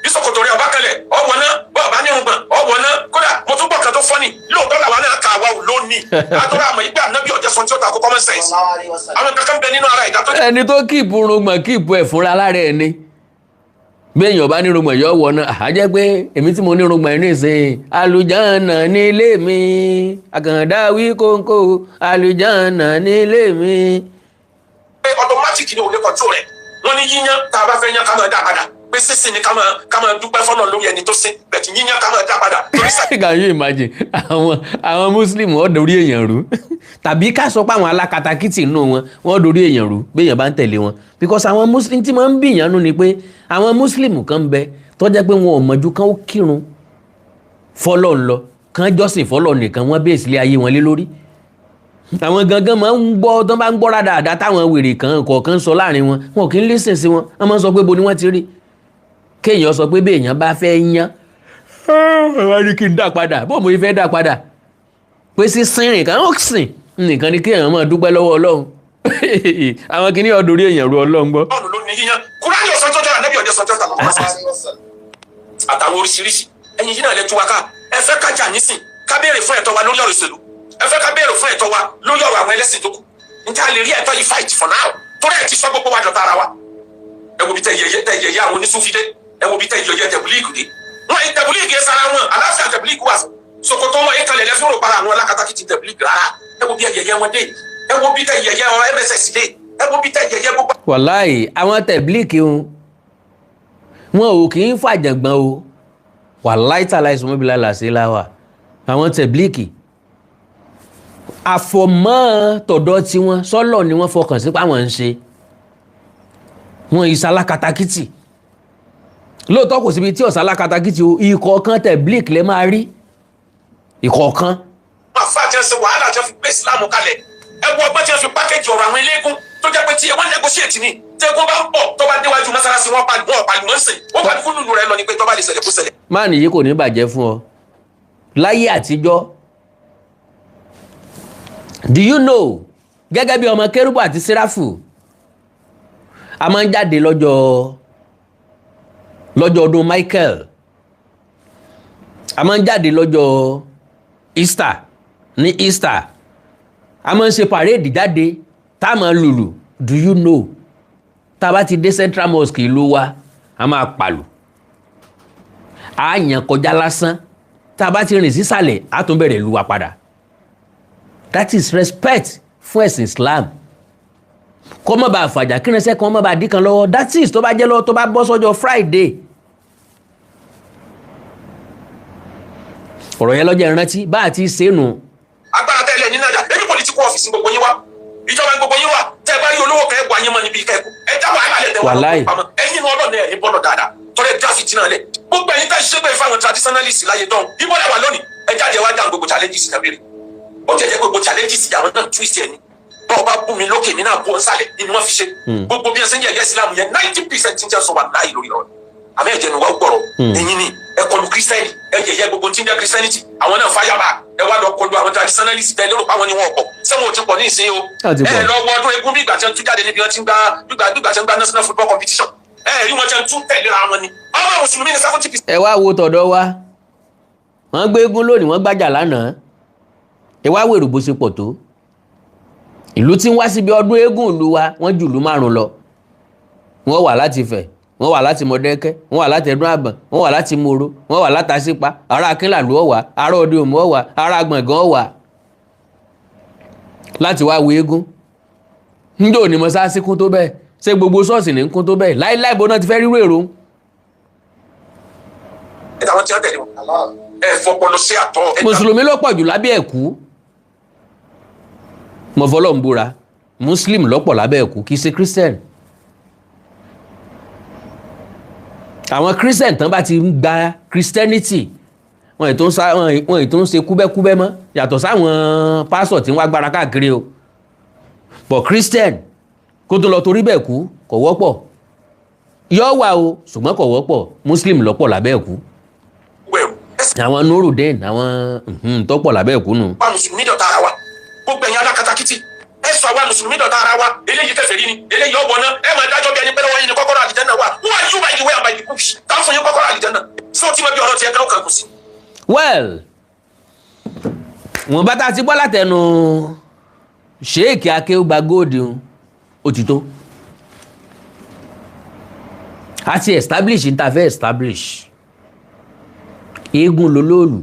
Bí sọ̀kòtò rẹ̀ ọba kẹlẹ̀, ọ̀wọ̀ náà, bọ́ ọba ní irùngbọ̀n, ọ̀wọ̀ náà, kódà mo tún gbọ́ kan tó fọ́nì. Lóòótọ́ làwọn náà kà wá lónìí. Àtọ́rọ̀ àmọ̀ ìgbà ànábì ọ̀jẹ̀ sọ tí ó ta kó common sense. Àwọn kankan bẹ nínú ara ìdá tó jẹ́. Ẹni tó kíìpù rùngbọ̀n kíìpù ẹ̀ fúnra lára ẹ̀ ni. Bí èèyàn bá ní rùngbọ̀n yọ wọ̀ náà, àá jẹ́ pé èmi tí mo ní rùngbọ̀n ní ìsìn àlùjánnà ní ilé mi, àkàndá wí kóńkó àlùjánnà ní ilé mi. Automatic ni òun lè control rẹ̀. Wọ́n ní yíyan tá a bá fẹ́ yan ká máa dá padà. Pé sísìn ni ká máa dúpẹ́ fọ́nà lórí ẹni tó sìn. Bẹ̀tì yíyan ká máa dá padà. Can you imagine àwọn muslim wọ́n dorí èèyàn rú tàbí ká sọ pé àwọn alákatakítì nínú wọn wọ́n dorí èèyàn rú béèyàn bá ń tẹ̀lé wọn because àwọn muslim tí máa ń bìyàn nú ni pé àwọn muslim kan bẹ tó jẹ́ pé wọn ò mọ̀jú kán ó kírun fọ́lọ́ ń lọ kán jọ́sìn fọ́lọ́ nìkan wọ́n bẹ́ẹ̀ sílé ayé wọn lé lórí àwọn gangan máa ń gbọ́ tó bá ń gbọ́ dáadáa táwọn wèrè kan kọ̀ọ̀kan sọ láàrin wọn wọn kì í listen sí wọn wọ́n máa ń sọ pé bo ni wọ́n ti rí kéèyàn sọ pé béèyàn bá fẹ́ yan wọ́n ní kí n dá padà bó mo fẹ́ dá padà pé sí sínrìn kan ó sìn nìkan ni kéèyàn máa dúpẹ́ lọ́wọ́ ọlọ́run àwọn kìíní ọdún orí èèyàn ru ọlọ́run gbọ́. Bọ́ọ̀lù ló ní yíyan. Kúránì ọ̀sán tó dára, Nábì ọ̀jẹ̀ sọ tó dára. Àtàwọn oríṣiríṣi. Ẹ̀yin yìí náà lè tú wa ká. Ẹ fẹ́ ká jà nísìn. Ká béèrè fún ẹ̀tọ́ wa lórí ọ̀rọ̀ ìṣèlú. Ẹ fẹ́ ká béèrè fún ẹ̀tọ́ wa lórí ọ̀rọ̀ àwọn ẹlẹ́sìn tó kù. Ǹjẹ́ a lè rí ẹ̀tọ́ yìí fight for now? Torí ẹ̀ ti sọ gbogbo wa dọ̀tá ara wa. Ẹ wo bí tẹ yẹyẹ àwọn onísúfídé. Ẹ wo bí tẹ yẹyẹ tẹ̀bùlíìgì dé. Wọ́n ẹ̀ tẹ̀bùlíìgì ẹ̀ sara wọn. Aláfíà tẹ̀bùlíìgì wà. Sokoto wọn ẹ̀ kalẹ̀ lẹ́fún òrò para àwọn alákatakítí tẹ̀bùlíìgì rárá. Ẹ wo bí yẹyẹ wọn dé. Ẹ wo bí tẹ yẹyẹ MSS dé. Ẹ wo bí tẹ yẹyẹ gbogbo. Wàláì àwọn tẹ̀blíìkì wọn ò kì í fàjàngbọ̀n o wàláì tààlà ìsúnmọ́bìlà làṣẹ láwà àwọn tẹ̀blíìkì àfọ̀mọ́ tọ̀dọ̀ tí wọ́n sọ́lọ̀ ni wọ́n fọkàn sí páwọn ń ṣe wọn ìsalákatakítì lóòótọ́ kò síbi tí ọ̀sálákatakítì o ìkọ̀ọ̀kan tẹ̀blíìkì lè máa rí ìkọ̀ọ̀kan. Àfa jẹ́ ṣe wàhálà jẹ́ fi gbé ìsìlámù kalẹ̀. Ẹ wo ọgbọ́n jẹ́ fi pákéjì ọ̀rọ̀ àwọn eléégún tó jẹ́ pé tí wọ́n negotiate ni tẹ́gbọ́n bá ń pọ̀ tó bá déwájú mọ́sálásí wọn pàlùmọ́ ń sìn wọ́n pàlù fún lùlù rẹ lọ ni pé tó bá lè ṣẹlẹ̀ kó ṣẹlẹ̀. máà nìyí kò ní bàjẹ́ fún ọ láyé àtijọ́ do you know gẹ́gẹ́ bí ọmọ kérúbù àti séráfù a máa ń jáde lọ́jọ́ ọdún Michael a máa ń jáde lọ́jọ́ Easter ní Easter a máa ń ṣe parade jáde tá a máa lùlù do you know tá a bá ti dé Central Mosque ìlú wa a máa pàlù a yàn kọjá lásán tá a bá ti rìn sísàlẹ̀ a tún bẹ̀rẹ̀ ìlú wa padà that is respect fún ẹ̀sìn Islam kó má bàa fàjà kí ránṣẹ́ kan má bàa díkan lọ́wọ́ that is tó bá jẹ́ lọ́wọ́ tó bá bọ́ sọ́jọ́ Friday ọ̀rọ̀ yẹn lọ́jọ́ ìrántí bá àti ṣéènù. Agbára tẹ́lẹ̀ ní nàìjà ebi political office gbogbo yín wá ìjọba gbogbo yín wá tẹ́ ẹ bá rí olówó kẹ́ ẹ gbọ́ ayé mọ́ níbi ìkẹ́kọ̀ọ́ ẹ já wàhálà lẹ̀ tẹ́ wàhálà pamọ́ ẹ̀yin náà ọlọ́ọ̀ni ẹ̀ ní bọ́ọ̀lù dáadáa tọ́lẹ̀ dáfì tí náà lẹ̀ gbogbo ẹ̀yin tẹ́ ṣiṣẹ́ pé fáwọn traditionalist láyé dán ibo lẹ́wà lónìí ẹ jáde wá dáhùn gbogbo challenges kábìrì ó jẹ́ gbogbo challenges àwọn náà twist ẹ̀ ni bọ́ọ̀ bá bú mi lókè mi náà bú ọ sálẹ̀ ni wọ́n fi ṣe gbogbo bí ẹ ṣe ń yẹ Islam yẹn 90% ti ń jẹ́ sọ wà láàyè lórí ọ̀rọ̀ àmì ẹ̀jẹ̀ ni wọ́n gbọ́rọ̀ ẹ̀yin ni ẹ kọlu kírísítẹ́nì ẹ yẹ̀yẹ́ gbogbo tí ń jẹ́ kírísítẹ́nìtì àwọn náà fáyàbà ẹ wá lọ kọlu àwọn traditionalist tẹ lérò páwọn ni wọn pọ̀ sẹ́wọ̀n ò ti pọ̀ ní ìsìn o ẹ lọ wọ ọdún egún bí ìgbà tí wọ́n tún jáde níbi wọ́n ti ń gbá national football competition ẹ rí wọn jẹ́ tún tẹ̀léra wọn ni ọmọ mùsùlùmí ni 70%. ẹ wá wo tọ̀dọ̀ wa wọ́n gbé egún lónìí wọ́n gbájà lánàá ẹ wá wèrò bó ṣe pọ̀ tó ìlú tí ń wá síbi ọdún eégún ìlú wa wọ́n jù ìlú 5 lọ wọ́n wà láti Ifẹ̀ wọ́n wà láti Mọ̀dẹ́kẹ́ wọ́n wà láti Ẹ̀dùn Àbàn wọ́n wà láti Mòró wọ́n wà láti Àṣípa ará Akínlàlú ọ̀wà ará Òde Òmù ọ̀wà ará Gbọ̀ngàn ọ̀wà láti wá wo eégún njó ní mọ́sáàsì kún tó bẹ́ẹ̀ ṣé gbogbo ṣọ́ọ̀ṣì ní kún tó bẹ́ẹ̀ láíláí bó náà ti fẹ́ rírò èrò ẹ̀dá wọn ti ń tẹ̀lé wọn ẹ̀ fọpọlọ sí àtọ̀. mùsùlùmí ló pọ̀ jù lábẹ́ ẹ̀kú mo fọlọ́ ń búra muslim lọ́pọ̀ lábẹ́ ẹ̀kú kì í ṣe christian. àwọn christian tán bá ti ń gba christianity wọn ì tó ń ṣe kúbẹ́kúbẹ́ mọ́ yàtọ̀ sáwọn pásọ̀ tí wọ́n agbára káàkiri o but christian kó tó lọ torí bẹ́ẹ̀ kú kò wọ́pọ̀ yọ́ wà o ṣùgbọ́n kò wọ́pọ̀ muslim lọ́pọ̀ lábẹ́ ẹ̀kú àwọn nurudeen àwọn tó pọ̀ lábẹ́ ẹ̀kú nù. wa mùsùlùmí dọ̀tá ara wa gbogbo ẹ̀yin alákatakítí ẹ sọ àwa mùsùlùmí dọ̀tá ara wa eléyìí kèfèrí ni eléyìí ọ̀wọ̀ náà ẹ máa dájọ́ bí ẹni pé lọ́wọ́ yín ni kọ́kọ́rọ́ àlìjánnà wà who are you by the way and by the book tá fún yín kọ́kọ́rọ́ àlìjánnà sí o ti mọ bí ọ̀rọ̀ tiẹ̀ kẹ́rọ̀ kan kù sí. well wọn bá tá a ti gbọ́ látẹnu sheik akéwùgbà góòdì ó ti tó a ti establish n ta fẹ́ establish eégún lolóòlù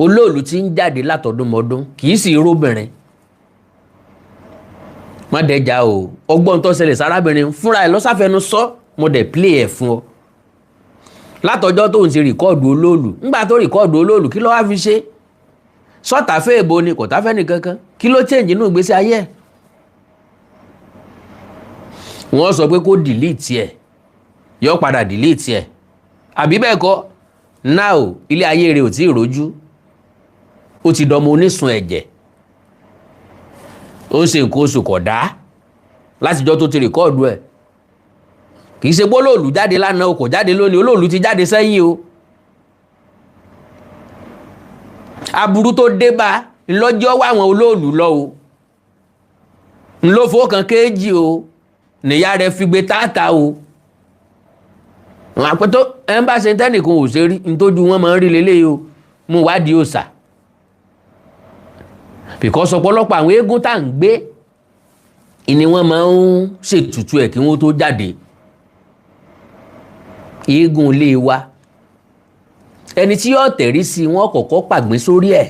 olóòlù tí ń jáde látọdúnmọdún kì í sì róbìnrin má dẹjà o ọgbọ́n tó ṣẹlẹ̀ sárábìnrin fúnra ẹ̀ lọ́sàfẹ́nu sọ mo dẹ̀ play ẹ̀ fún ọ látọjọ́ tó ń ṣe rìkọ́ọ̀dù olóòlù ńgbà tó rìkọ́ọ̀dù olóòlù kí ló wá fi ṣe sọ́tà fẹ́ èbó ni kò táfẹ́ nìkankan kí ló change nínú ìgbésí ayé ẹ̀ wọ́n sọ pé kó delete ẹ̀ yọ padà delete ẹ̀ àbí bẹ́ẹ̀ kọ́ now ilé ayé rẹ̀ ò tí ì rojú ó ti dọmọ onísun ẹ̀jẹ̀ ó ń ṣe nǹkan oṣù kódà látijọ́ tó ti rìkọ́ọ̀dù ẹ̀ kì í ṣe pé olóòlù jáde lánàá o kò jáde lónìí olóòlù ti jáde sẹ́yìn o aburú tó dé bá ńlọ́jọ́ wá àwọn olóòlù lọ o ńlọ́fọ́ kan kéèjì o nìyá rẹ̀ fi gbé táàtà o àwọn àpẹtọ ẹ ń bá ṣe tẹ́nìkan ò ṣe rí nítójú wọn máa ń rí lélẹ́yìí o mú wádìí òòṣà because ọ̀pọ̀lọpọ̀ àwọn eégún tá à ń gbé ni wọ́n máa ń ṣètùtù ẹ̀ kí wọ́n tó jáde eégún ilé wa ẹni tí yóò tẹ̀rí sí wọn kọ̀kọ́ pàgbín sórí ẹ̀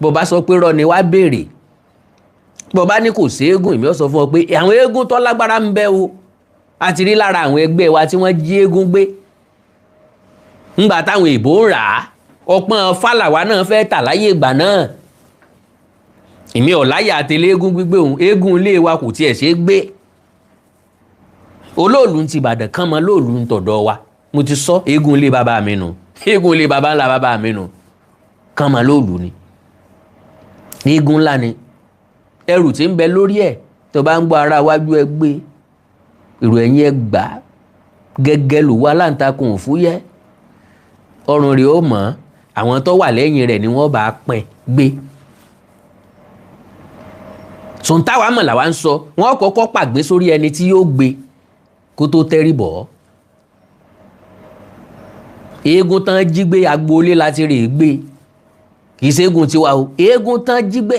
bó bá sọ pé rọ ni wá béèrè bó bá ní kò sí eégún ìmí ó sọ fún ọ pé àwọn eégún tó lágbára ń bẹ o a ti rí lára àwọn ẹgbẹ́ wa tí wọ́n jí eégún gbé ńgbà táwọn èèbó ń rà á ọpọ́n fàlàwà náà fẹ́ tà láyé ìgbà náà ìmí ọ̀láyà àtẹlé eégún gbígbé òun eégún ilé wa kò tiẹ̀ ṣe é gbé olóòlù ti Ìbàdàn kan mọ lóòlù ń tọ̀dọ̀ wa mo ti sọ eégún ilé bàbá mi nù eégún ilé bàbá ńlá bàbá mi nù kan mọ lóòlù ni eégún ńlá ni ẹrù tí ń bẹ lórí ẹ̀ tó bá ń gbọ́ ara wájú ẹ gbé èrò ẹ̀yìn ẹ gbà gẹ́gẹ́ lù wá láǹtakùn òfúyẹ́ ọrùn rẹ̀ ó mọ̀ àwọn tó wà lẹ́yìn rẹ̀ ni wọ́n bá pín gbé sọ̀ǹtàwá mọ̀ làwa ń sọ wọ́n kọ́kọ́ pàgbé sórí ẹni tí yóò gbé kó tó tẹ́rì bọ̀ eégún tán jí gbé agboolé láti rè gbé kì í ṣe eégún tiwa o eégún tán jí gbé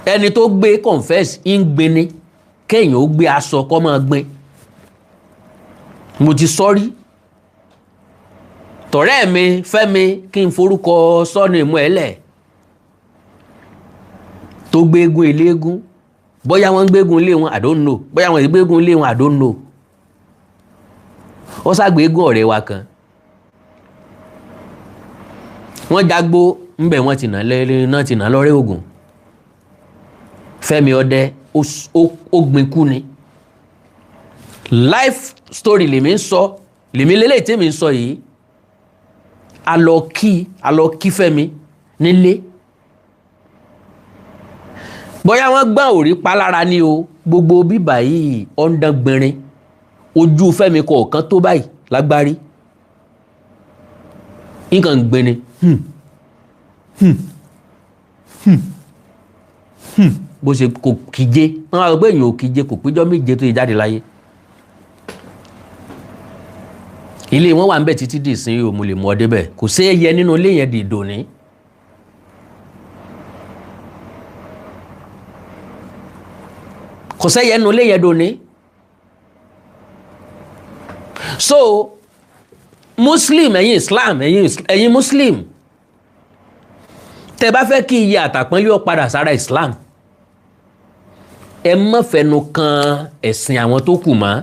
ẹni tó gbé confess ń gbé ni kéèyàn ó gbé aṣọ kọ́ máa gbé mo ti sọ́rí tọ̀rẹ́ mi Fẹ́mi kí n forúkọ sọ́nù ìmú ẹ̀lẹ̀ tó gbégun eléégún bóyá wọ́n gbégun ilé wọn I don't know bóyá wọ́n gbégun ilé wọn I don't know ó ṣàgbégun ọ̀rẹ́ wa kan wọ́n jágbó ńbẹ̀ wọ́n ti nà lọ́rẹ́ Ògùn Fẹ́mi ọdẹ ó gbin kú ni life story lèmi ń sọ lèmi lélẹ̀ tí mi ń sọ yìí a lọ kí Fẹ́mi nílé bóyá wọ́n gbọ́n òrí palára ní o gbogbo bíbà yìí ọ̀ndàn gbìnrin ojú Fẹ́mi kọ̀ọ̀kan tó báyìí lágbárí nǹkan gbìnrin bó ṣe kò kíje wọ́n á rò pé èèyàn ò kíje kò péjọ́ méje tó yẹ jáde láyé ilé wọn wà ń bẹ̀ títí dì sí o mo lè mú ọ débẹ̀ kò sí ẹyẹ nínú ilé yẹn di ìdòní kò sẹ́yẹ nínú ilé yẹn dòní so muslim ẹ̀yin islam ẹ̀yin muslim tẹ́ bá fẹ́ kí iye àtàpọ́nlé ó padà sára islam ẹ má fẹnu kan ẹ̀sìn àwọn tó kù mọ́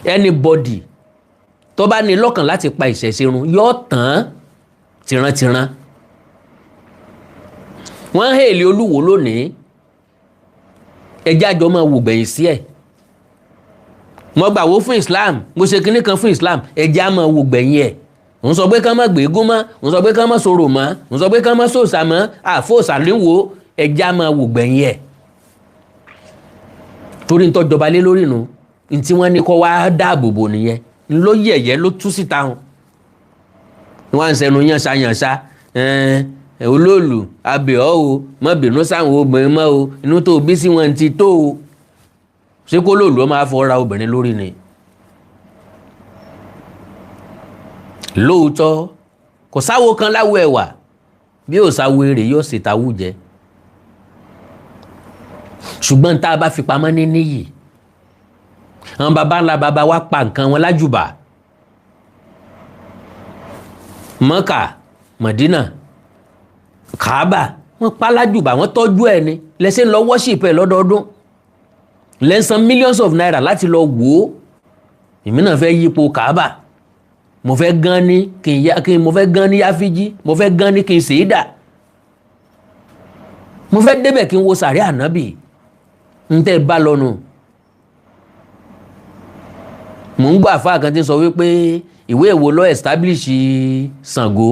anybody tó bá ní lọ́kàn láti pa ìṣẹ̀ṣe run yóò tán tìrantìran. wọ́n ń hèlè Olúwo lónìí ẹjẹ́ àjọ máa wò gbẹ̀yìn sí ẹ̀. mo gbàwó fún Islam mo ṣe kinní kan fún Islam ẹjẹ́ á máa wò gbẹ̀yìn ẹ̀. òun sọ pé ká má gbégún mọ́ òun sọ pé ká má sọ̀rọ̀ mọ́ òun sọ pé ká má sòòṣà mọ́ àfòòṣà níwò ẹjẹ́ á máa wò gbẹ̀yìn ẹ̀. torí ń tọ́jọba lé lórí nu tí wọ́n ní kó wá dáàbò bò nìyẹn ló yẹ̀yẹ́ ló tú síta hàn. wọ́n ń sẹnu yànṣayànṣa olóòlù abẹ́ọ́ o má bínú sáwọn obìnrin mọ́ o inú tó bí sí wọn ti tó o. ṣé kó lóòlù ó máa fọ́ ra obìnrin lórí ni. lóòótọ́ kò sáwo kan láwo ẹ̀wà bí ò sáwo èrè yóò sì tawú jẹ. ṣùgbọ́n tá a bá fi pamọ́ ní níyì àwọn baba ńlá baba wa pa nǹkan wọn lájùbà. Mọ́kà Mọ̀dínà Kàábà wọ́n pa lájùbà wọ́n tọ́jú ẹ̀ ni lẹ́sẹ̀ ń lọ worship ẹ̀ lọ́dọọdún lẹ́sàn millions of naira láti lọ wò ó. èmi náà fẹ́ yípo Kàábà mo fẹ́ gan ní mo fẹ́ gan ní Yáfíjí mo fẹ́ gan ní kí n Sèédà mo fẹ́ débẹ̀ kí n wo sàrí ànábì ń tẹ́ bá lọ́nu. mò ń gbà fáà kan tí ń sọ wípé ìwé èwo ló establish Ṣàngó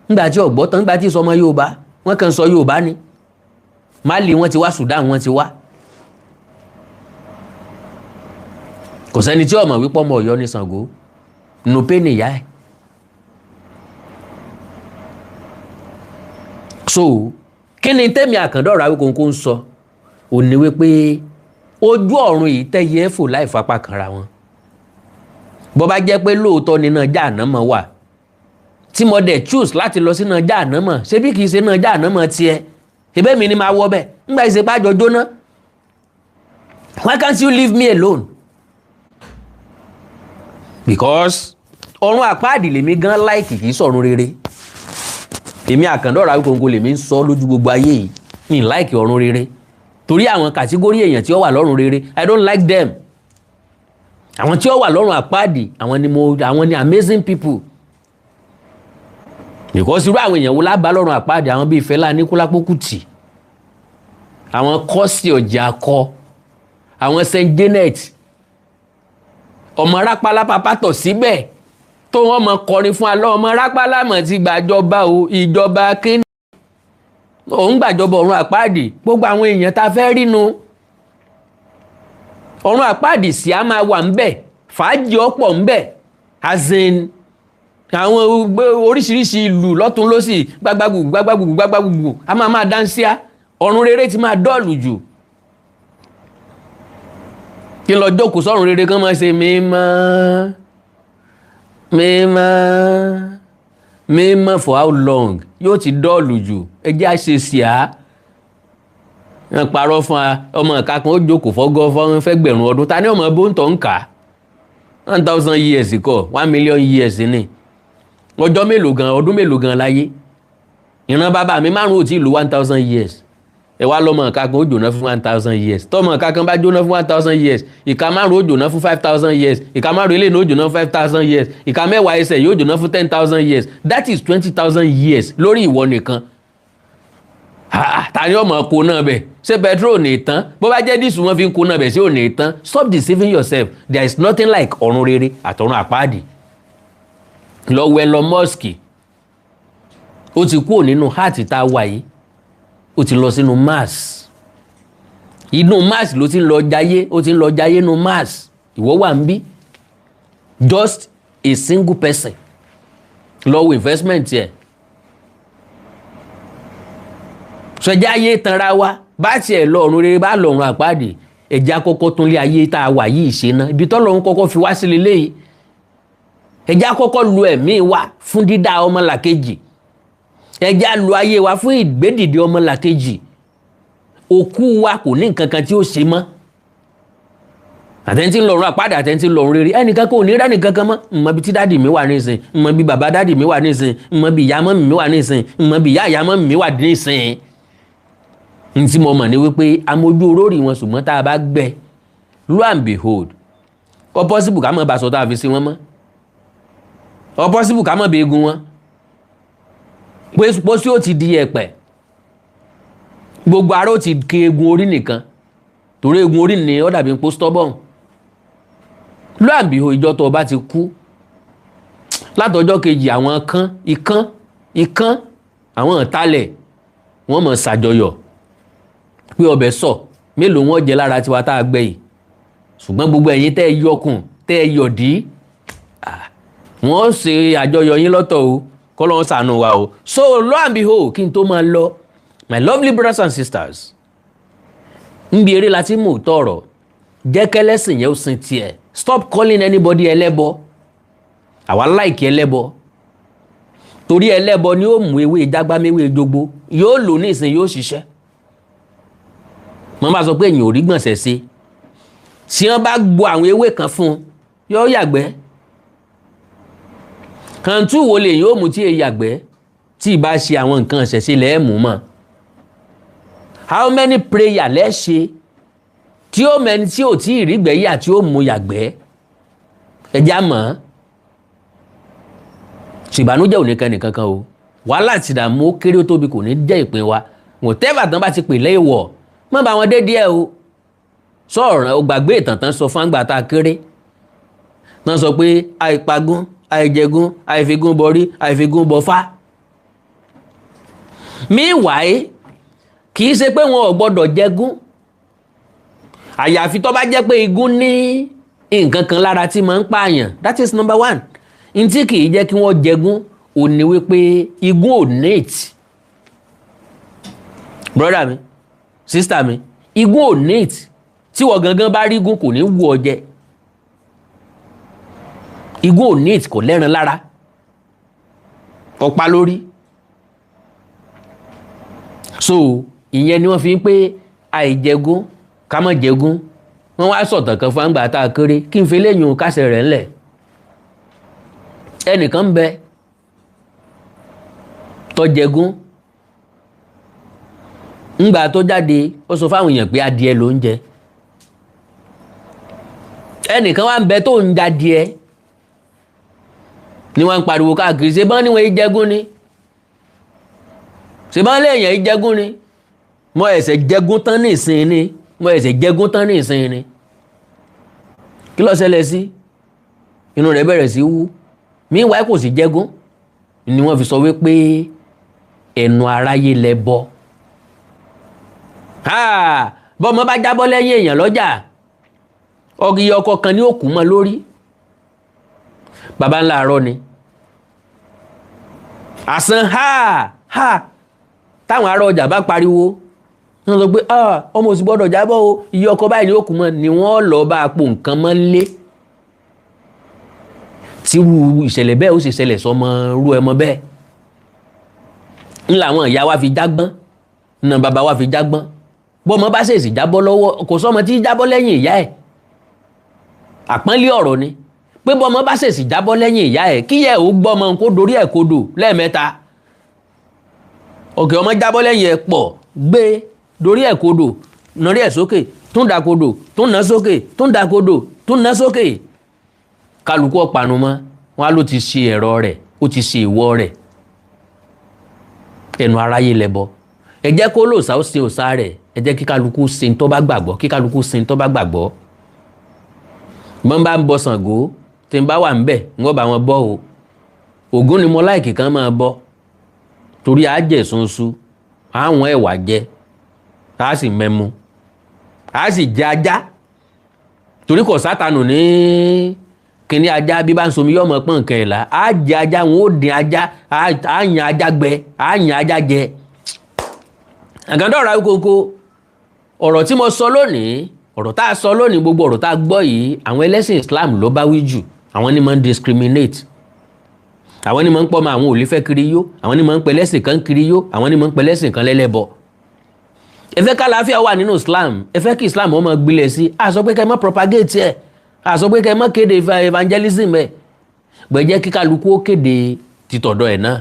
ńgbà tí ọ̀gbọ́ tán ńgbà tí sọmọ Yorùbá wọ́n kàn sọ Yorùbá ni Mali wọ́n ti wá Sudan wọ́n ti wá. kò sẹ́ni tí ọmọ wípé ọmọ Ọ̀yọ́ ní Ṣàngó nùpé nìyá ẹ̀. so kí ni tẹ́mi Àkàndọ̀rọ̀ Awíkonko ń sọ ò ní wípé ojú ọ̀run yìí tẹ́yẹ fò láì fapá kanra wọn. bó bá jẹ́ pé lóòótọ́ nínú Jahannama wà tí mo dẹ̀ choose láti lọ sínú Jahannama ṣé bí kìí ṣe náà Jahannama tiẹ̀ ṣebí mi ni máa wọ bẹ́ẹ̀ ńgbà ìṣèpá jọ jóná. why can't you leave me alone? because ọ̀run àpáàdì lèmi gan láìkì kìí sọ̀run rere. èmi Àkàndọ̀rọ̀ Awíkonko lèmi ń sọ lójú gbogbo ayé yìí mi láìkì ọ̀run rere torí àwọn kàtígórí èèyàn tí ó wà lọ́run rere I don't like them. àwọn tí ó wà lọ́run àpáàdì àwọn ni amazing people. because irú àwọn èèyàn wo lábàá lọ́run àpáàdì àwọn bíi Fẹlá Aníkúlápó Kútì àwọn Kọ́sì Ọ̀jàkọ àwọn Saint Janet ọmọ Rápálá papátọ̀ síbẹ̀ tó wọ́n mọ kọrin fún alọ́ ọmọ Rápálá mọ̀ ti gbàjọba o ìjọba kíni òun gbàjọba ọ̀run àpáàdì gbogbo àwọn èèyàn tá a fẹ́ rínu ọ̀run àpáàdì sí a máa wà ńbẹ̀ fàájì ọ̀pọ̀ ńbẹ̀ azin àwọn oríṣiríṣi ìlú lọ́tún lọ́sì gbagbagbùgbù a máa dáńsíá ọ̀run rere ti máa dọ́ọ̀lù jù. kí lọ jókòó sọ́run rere kan máa ṣe mímọ́ for how long yóò ti dọ́ọ̀lù jù ẹjẹ́ àṣeṣì á wọ́n parọ́ fún ọmọ ìka kan ó jókòó fọ́gọ́ fẹ́gbẹ̀rún ọdún ta ní ọmọ bóńtọ̀ ń kà 1000 years kọ́ 1 million years ní ọjọ́ mélòó gan ọdún mélòó gan láyé ìran bàbá mi márùn ò tí ìlú 1000 years ẹ wá lọ́mọ ìka kan ó jóná fún 1000 years tọ́mọ ìka kan bá jóná fún 1000 years ìka márùn ó jóná fún 5000 years ìka márùn eléyìí ó jóná fún 5000 years ìka mẹ́wàá ẹsẹ̀ yóò jóná fún 10,000 years that is 20,000 years lórí ìwọ nìkan. ta ni ọmọ kó náà bẹ̀ ṣé petrol ní tán bó bá jẹ́ dísù wọn fi ń kó náà bẹ̀ sí ò ní tán stop deceiving yourself there is nothing like ọ̀run rere àtọ̀run àpáàdì. lọ́wọ́ Elon Musk ó ti kúrò nínú heart tá a wà yìí ó ti lọ sínú Mars inú Mars ló ti ń lọ jayé ó ti ń lọ jayé nínú Mars ìwọ wà ń bí just a single person lọ́wọ́ investment yẹ sọjá ayé tanra wa bá tiẹ̀ lọ ọ̀run rere bá lọ́run àpáàdì ẹ̀já kọ́kọ́ tún lé ayé tá a wà yìí ṣe ná ibi tọ́lọ́run kọ́kọ́ fi wá sí leléyìí ẹ̀já kọ́kọ́ lu ẹ̀mí wa fún dídá ọmọlàkejì ẹ̀já lu ayé wa fún ìgbédìde ọmọlàkejì òkú wa kò ní nǹkan kan tí ó ṣe mọ́ àtẹ̀ntì lọ́run àpáàdì àtẹ̀ntì lọ́run rere ẹnìkan kò ní rẹ́nì kankan mọ́ mọ̀ bí tí dáàdì mi wà nísìn mọ̀ bí bàbá dáàdì mi wà nísìn mọ̀ bí ìyá mọ́mì mi wà nísìn mọ̀ bí ìyá mọ́mì mi wà nísìn. n tí mo mọ̀ ní wípé amójú orórì wọn ṣùgbọ́n tá a bá gbẹ lo and behold ó possible ká mọ̀ bá sọ tá a fi sí wọn mọ́ ó possible ká mọ̀ bí egun wọn pé pósí ó ti di ẹ̀pẹ̀ gbogbo ara ó ti ké egun orí nìkan torí egun orí ni ó dàbí pó stubborn lóàbí ìjọ tó bá ti kú látọjọ́ kejì àwọn ikán àwọn ìtalẹ̀ wọ́n mọ̀ ṣàjọyọ̀ pé ọbẹ̀ sọ mélòó wọn jẹ lára tiwa tá a gbẹ yìí ṣùgbọ́n gbogbo ẹ̀yin tẹ́ ẹ yọkùn tẹ́ ẹ yọ̀dí wọ́n ṣe àjọyọ̀ yín lọ́tọ̀ o kọ́lọ́n ṣàánú wa o so lo and behold kí n tó máa lọ my lovely brothers and sisters ń bi eré láti mú tọ̀rọ̀ jẹ́ kẹ́lẹ́sìn yẹn ó sin tiẹ̀ stop calling anybody ẹlẹ́bọ àwa láìkí ẹlẹ́bọ torí ẹlẹ́bọ ni ó mú ewé jágbáméwé jogbo yóò lò ní ìsìn yóò ṣiṣẹ́ wọ́n bá sọ pé èyàn ò rí gbọ̀nsẹ̀ sí tí wọ́n bá gbo àwọn ewé kan fún yóò yàgbẹ́ kàntú wo lè yóò mú tí èyí yàgbẹ́ tí ìbá ṣe àwọn nǹkan ṣẹ̀ṣẹ̀ lẹ́ẹ̀mú mọ́ how many prayer lẹ́ṣe tí ó mẹni tí ò tí ìrígbẹ́ yà tí ó mú yàgbẹ́ ẹjá mọ́ ṣìbànújẹ́ ò ní kẹ́ni kankan o wàhálà àti ìdààmú ó kéré ó tóbi kò ní jẹ́ ìpín wa wọ́n tẹ́bà tán bá ti pè lẹ́wọ̀ mọ́ bá wọn dé díẹ̀ o sọ̀rọ̀ o gbàgbé ìtàn tán sọ fún àgbà tá a kéré tán sọ pé àìpagún àìjẹgún àìfigún bọrí àìfigún bọfá meanwhile kì í ṣe pé wọn ò gbọdọ̀ jẹgún àyàfi tó bá jẹ́ pé igún ní nǹkan kan lára tí máa ń pààyàn that is number one n tí kì í jẹ́ kí wọ́n jẹgún ò ní wípé igún ò neat brother mi sister mi igún ò neat tí wọ́n gangan bá rí igún kò ní wù ọ jẹ igún ò neat kò lẹ́ran lára ọ̀pá lórí so ìyẹn ni wọ́n fi ń pé àìjẹgún ká má jẹgún wọ́n wá sọ̀tàn kan fún àgbà tá a kéré kí n fi léyìn kásẹ̀ rẹ̀ ńlẹ̀ ẹnìkan ń bẹ tó jẹgún ńgbà tó jáde ó sọ fáwọn èèyàn pé adìẹ ló ń jẹ ẹnìkan wá ń bẹ tó ń jadìẹ ni wọ́n ń pariwo káàkiri ṣe bọ́n níwọ̀n ìjẹgún ni ṣe bọ́n léèyàn ìjẹgún ni mo ẹ̀sẹ̀ jẹgún tán ní ìsìn ni mo ẹ̀sẹ̀ jẹgún tán ní ìsìn ni kí ló ṣẹlẹ̀ sí inú rẹ̀ bẹ̀rẹ̀ sí wú meanwhile kò sí jẹgún ni wọ́n fi sọ wípé ẹnu aráyé lẹ bọ́ bọ́mọ bá jábọ́ lẹ́yìn èèyàn lọ́jà ọgìyẹ ọkọ kan ní òkú mọ́ lórí baba ńlá àárọ̀ ni àsán táwọn ará ọjà bá pariwo wọ́n sọ pé ọmọ òsì gbọ́dọ̀ jábọ́ o iye ọkọ báyìí ní òkú mọ́ ni wọ́n lọ bá apò nǹkan mọ́ lé tí ìṣẹ̀lẹ̀ bẹ́ẹ̀ ó sì ṣẹlẹ̀ sọmọ rú ẹmọ bẹ́ẹ̀ ńlá àwọn ìyá wa fi jágbọ́n ńnà bàbá wa fi jágbọ́n bọ́mọ bá ṣèṣì jábọ́ lọ́wọ́ kò sọmọ tí jábọ́ lẹ́yìn ìyá ẹ̀ àpọ́nlé ọ̀rọ̀ ni pé bọ́mọ bá ṣèṣì jábọ́ lẹ́yìn ìyá ẹ̀ kí yẹ ò gbọ́mọ kó dorí ẹ̀ kodò lẹ́ẹ̀mẹ́ta òkè ọmọ jábọ́ lẹ́yìn ẹ̀ pọ̀ gbé dorí ẹ̀ kodò nàrí ẹ̀ sókè tún dà kodò tún ná sókè tún dà kodò tún ná sókè kálukú ọ̀pánu mọ́ wọn á ló ti ṣe ẹ̀rọ rẹ̀ ó ti ṣe ìwọ rẹ̀ ẹnu aráyé lẹ́bọ ẹ jẹ́ kó lòsà ó ṣe òsà rẹ̀ ẹ jẹ́ kí kálukú ṣe tó bá gbàgbọ́ kí kálukú ṣe tó bá gbàgbọ́ bọ́n bá ń bọ Ṣàngó tí n bá wà ń bẹ̀ ń wọ́n bá wọn bọ́ o Ògún ni mo láìkì kan máa bọ́ torí àjẹsùnṣu àwọn ẹ̀wà jẹ a sì mẹ́mu a sì jẹ ajá torí kò sátánù ní kíní ajá bí bá ń somi yọmọ pọ́n nǹkan ẹ̀la a jẹ ajá wọn ó dín ajá a yàn ajá gbẹ a yàn ajá jẹ àgàndọ̀rà kókó ọ̀rọ̀ tí mo sọ lónìí ọ̀rọ̀ tá a sọ lónìí gbogbo ọ̀rọ̀ tá a gbọ́ yìí àwọn ẹlẹ́sìn Islam ló bá wí jù àwọn ni máa ń discriminate àwọn ni máa ń pọ́ mọ́ àwọn òlífẹ́ kiri yó àwọn ni máa ń pẹ̀lẹ́sìn kan kiri yó àwọn ni máa ń pẹ̀lẹ́sìn kan lẹ́lẹ́bọ ẹ fẹ́ kálàáfíà wà nínú Islam ẹ fẹ́ kí Islam ó máa gbilẹ̀ sí a sọ pé kẹ́ ẹ má propagate ẹ̀ a sọ pé kẹ́ ẹ má kéde evangelism ẹ̀ gbẹ̀jẹ́ kí kálukú ó kéde títọ̀dọ̀ ẹ̀ náà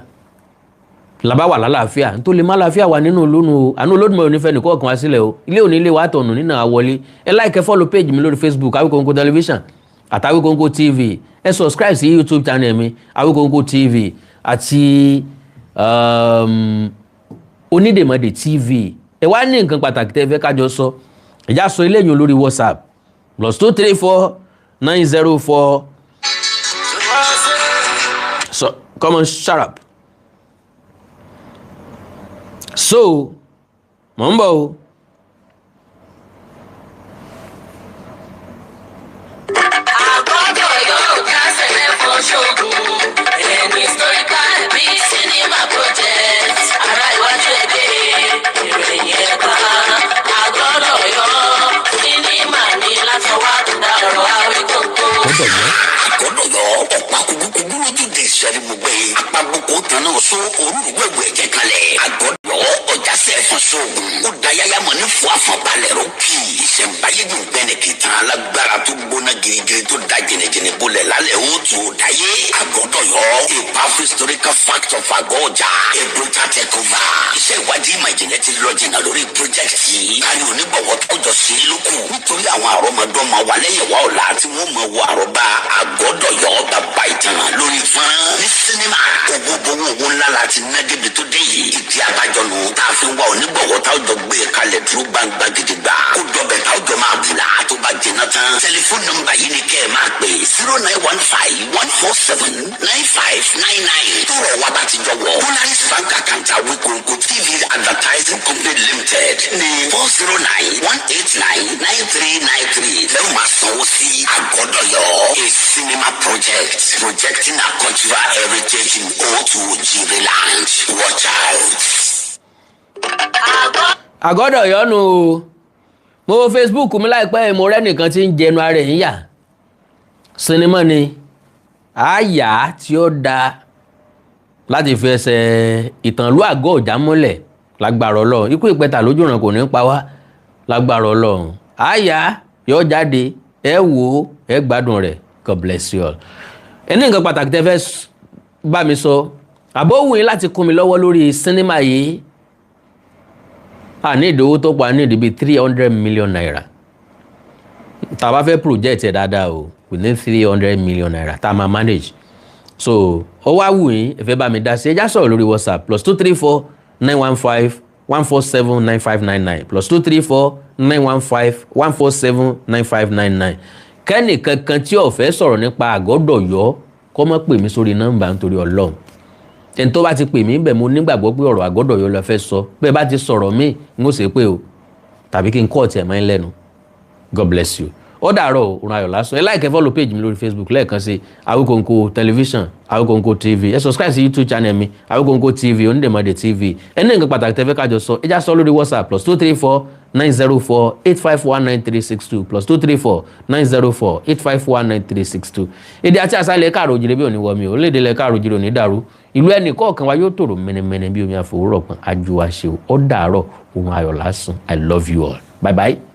làbá wà lálàáfíà tó lè má láàfíà wà nínú olónú o àánú Olódùmarè onífẹ́ nìkan ọ̀kan wá sílẹ̀ o ilé òní ilé wa tọ̀nù nínú àwọlé ẹ like ẹ follow page mi lórí Facebook Awikonko television àti Awikonko TV. Ẹ subscribe sí YouTube channel mi Awikonko TV àti Onídèmọdé TV. Ẹ wá ní nǹkan pàtàkì tẹ́ fẹ́ kájọ sọ. Ẹ já sọ eléyìí lórí WhatsApp +234 904. So come on, shut up. So Mambo. Sẹ́ni mo gbé apábùkù tanná so orúurúgbẹ̀gbẹ̀ ẹ̀jẹ̀ kalẹ̀ àgọ́dọ̀ ọjà sẹ́fọ̀n sóògùn ó da yáyá mọ̀ ní fún àfọ̀balẹ̀ rókì ìṣẹ̀ǹbáyé dùn bẹ́ẹ̀ kì í tan alágbára tó gbóná girigiri tó da jẹnẹjẹnẹ bolẹ̀ lálẹ́ ó tù ó dáyé àgọ́dọ̀ yọ a powerful historical fact of àgọ́ ọjà a brutal takeover iṣẹ́ ìwádìí ìmọ̀ ìjìnlẹ̀ ti lọ jìnnà lórí project yìí kárí onígbọ̀wọ́ tó jọ sí lókù nítorí àwọn àrọ́mọdọ́mọ wà lẹ́yìn wa ọ̀la tí wọ́n mọ̀ wọ àrọ́bá àgọ́dọ̀ yọ bàbá ìtàn lórí fún ní sinimá owó ńlá láti ná débi tó dé yìí ìdí abájọ nù tá a fi ń wá onígbọ̀wọ́ tá a jọ gbé kalẹ̀ dúró gbangba gidigba kó dọ̀bẹ̀ tá a jọ máa bùlà tó bá jẹná tán tẹlifóònù nọ́mbà yìí ni kẹ́ ẹ máa pè 0915-147-9599 tọrọ wa bá ti jọ wọ Polaris Bank account Awikonko TV Advertising Company Limited ní 409-189-9393 lẹ́yìn máa sanwó sí Àgọ́dọ̀yọ́ a cinema project projecting a cultural heritage in O2Ojire land. Watch out. Àgọ́dọ̀yọ́ nu o. Mo wo Facebook mi láìpẹ́ mo rẹ́nìkan tí ń jẹnu ara ẹ̀ ń yà. Sinimá ni àyà tí ó da láti fẹsẹ̀ ìtànlú àgọ́ ọ̀já mọ́lẹ̀ lágbára Ọlọ́run. Ikú ìpẹta lójú ràn kò ní pa wá lágbára Ọlọ́run. Àyà yóò jáde ẹ wò ẹ gbádùn rẹ̀. God bless you all. Ẹni nǹkan pàtàkì tẹ́ fẹ́ bá mi sọ àbọ̀wò yín láti kún mi lọ́wọ́ lórí sinimá yìí a ní ìdówó tó pa ní ìdíbi 300 million naira tá a bá fẹ́ project ẹ̀ dáadáa o we need 300 million naira tá a máa manage so ó wá wù yín ẹ fẹ́ bá mi dá sí ẹ já sọ̀rọ̀ lórí WhatsApp +234 915 147 9599 +234 915 147 9599 kẹ́nì kankan tí ó fẹ́ sọ̀rọ̀ nípa Àgọ́dọ̀yọ́ kó má pè mí sórí nọ́mbà nítorí Ọlọ́run ẹni tó bá ti pè mí bẹ̀ mo nígbàgbọ́ pé ọ̀rọ̀ Àgọ́dọ̀yọ́ ló fẹ́ sọ bẹ́ẹ̀ bá ti sọ̀rọ̀ mí n ó ṣe pé o tàbí kí n kọ́ ọ̀tí ẹ̀ mọ́ lẹ́nu God bless you ó dàárọ̀ òun ayọ̀ lásán ẹ like follow page mi lórí Facebook lẹ́ẹ̀kan sí Awikonko television Awikonko TV ẹ subscribe sí YouTube channel mi Awikonko TV Onídèmọdé TV ẹni nǹkan pàtàkì tẹ́fẹ́ kájọ sọ ẹ já sọ lórí WhatsApp +234 904 8519362 +234 904 8519362 èdè àti àṣà ilẹ̀ káàrọ̀ òjìrè bí òní wọmi ò lédè ilẹ̀ káàrọ̀ òjìrè òní dàrú ìlú ẹnì kọ̀ọ̀kan wa yóò tòrò mẹ́nẹ́mẹ́nẹ́ bí omi àfòwúrọ̀ pọ̀n ajú wa ṣe ó dàárọ̀ òun ayọ̀ lásán I love you all bye bye.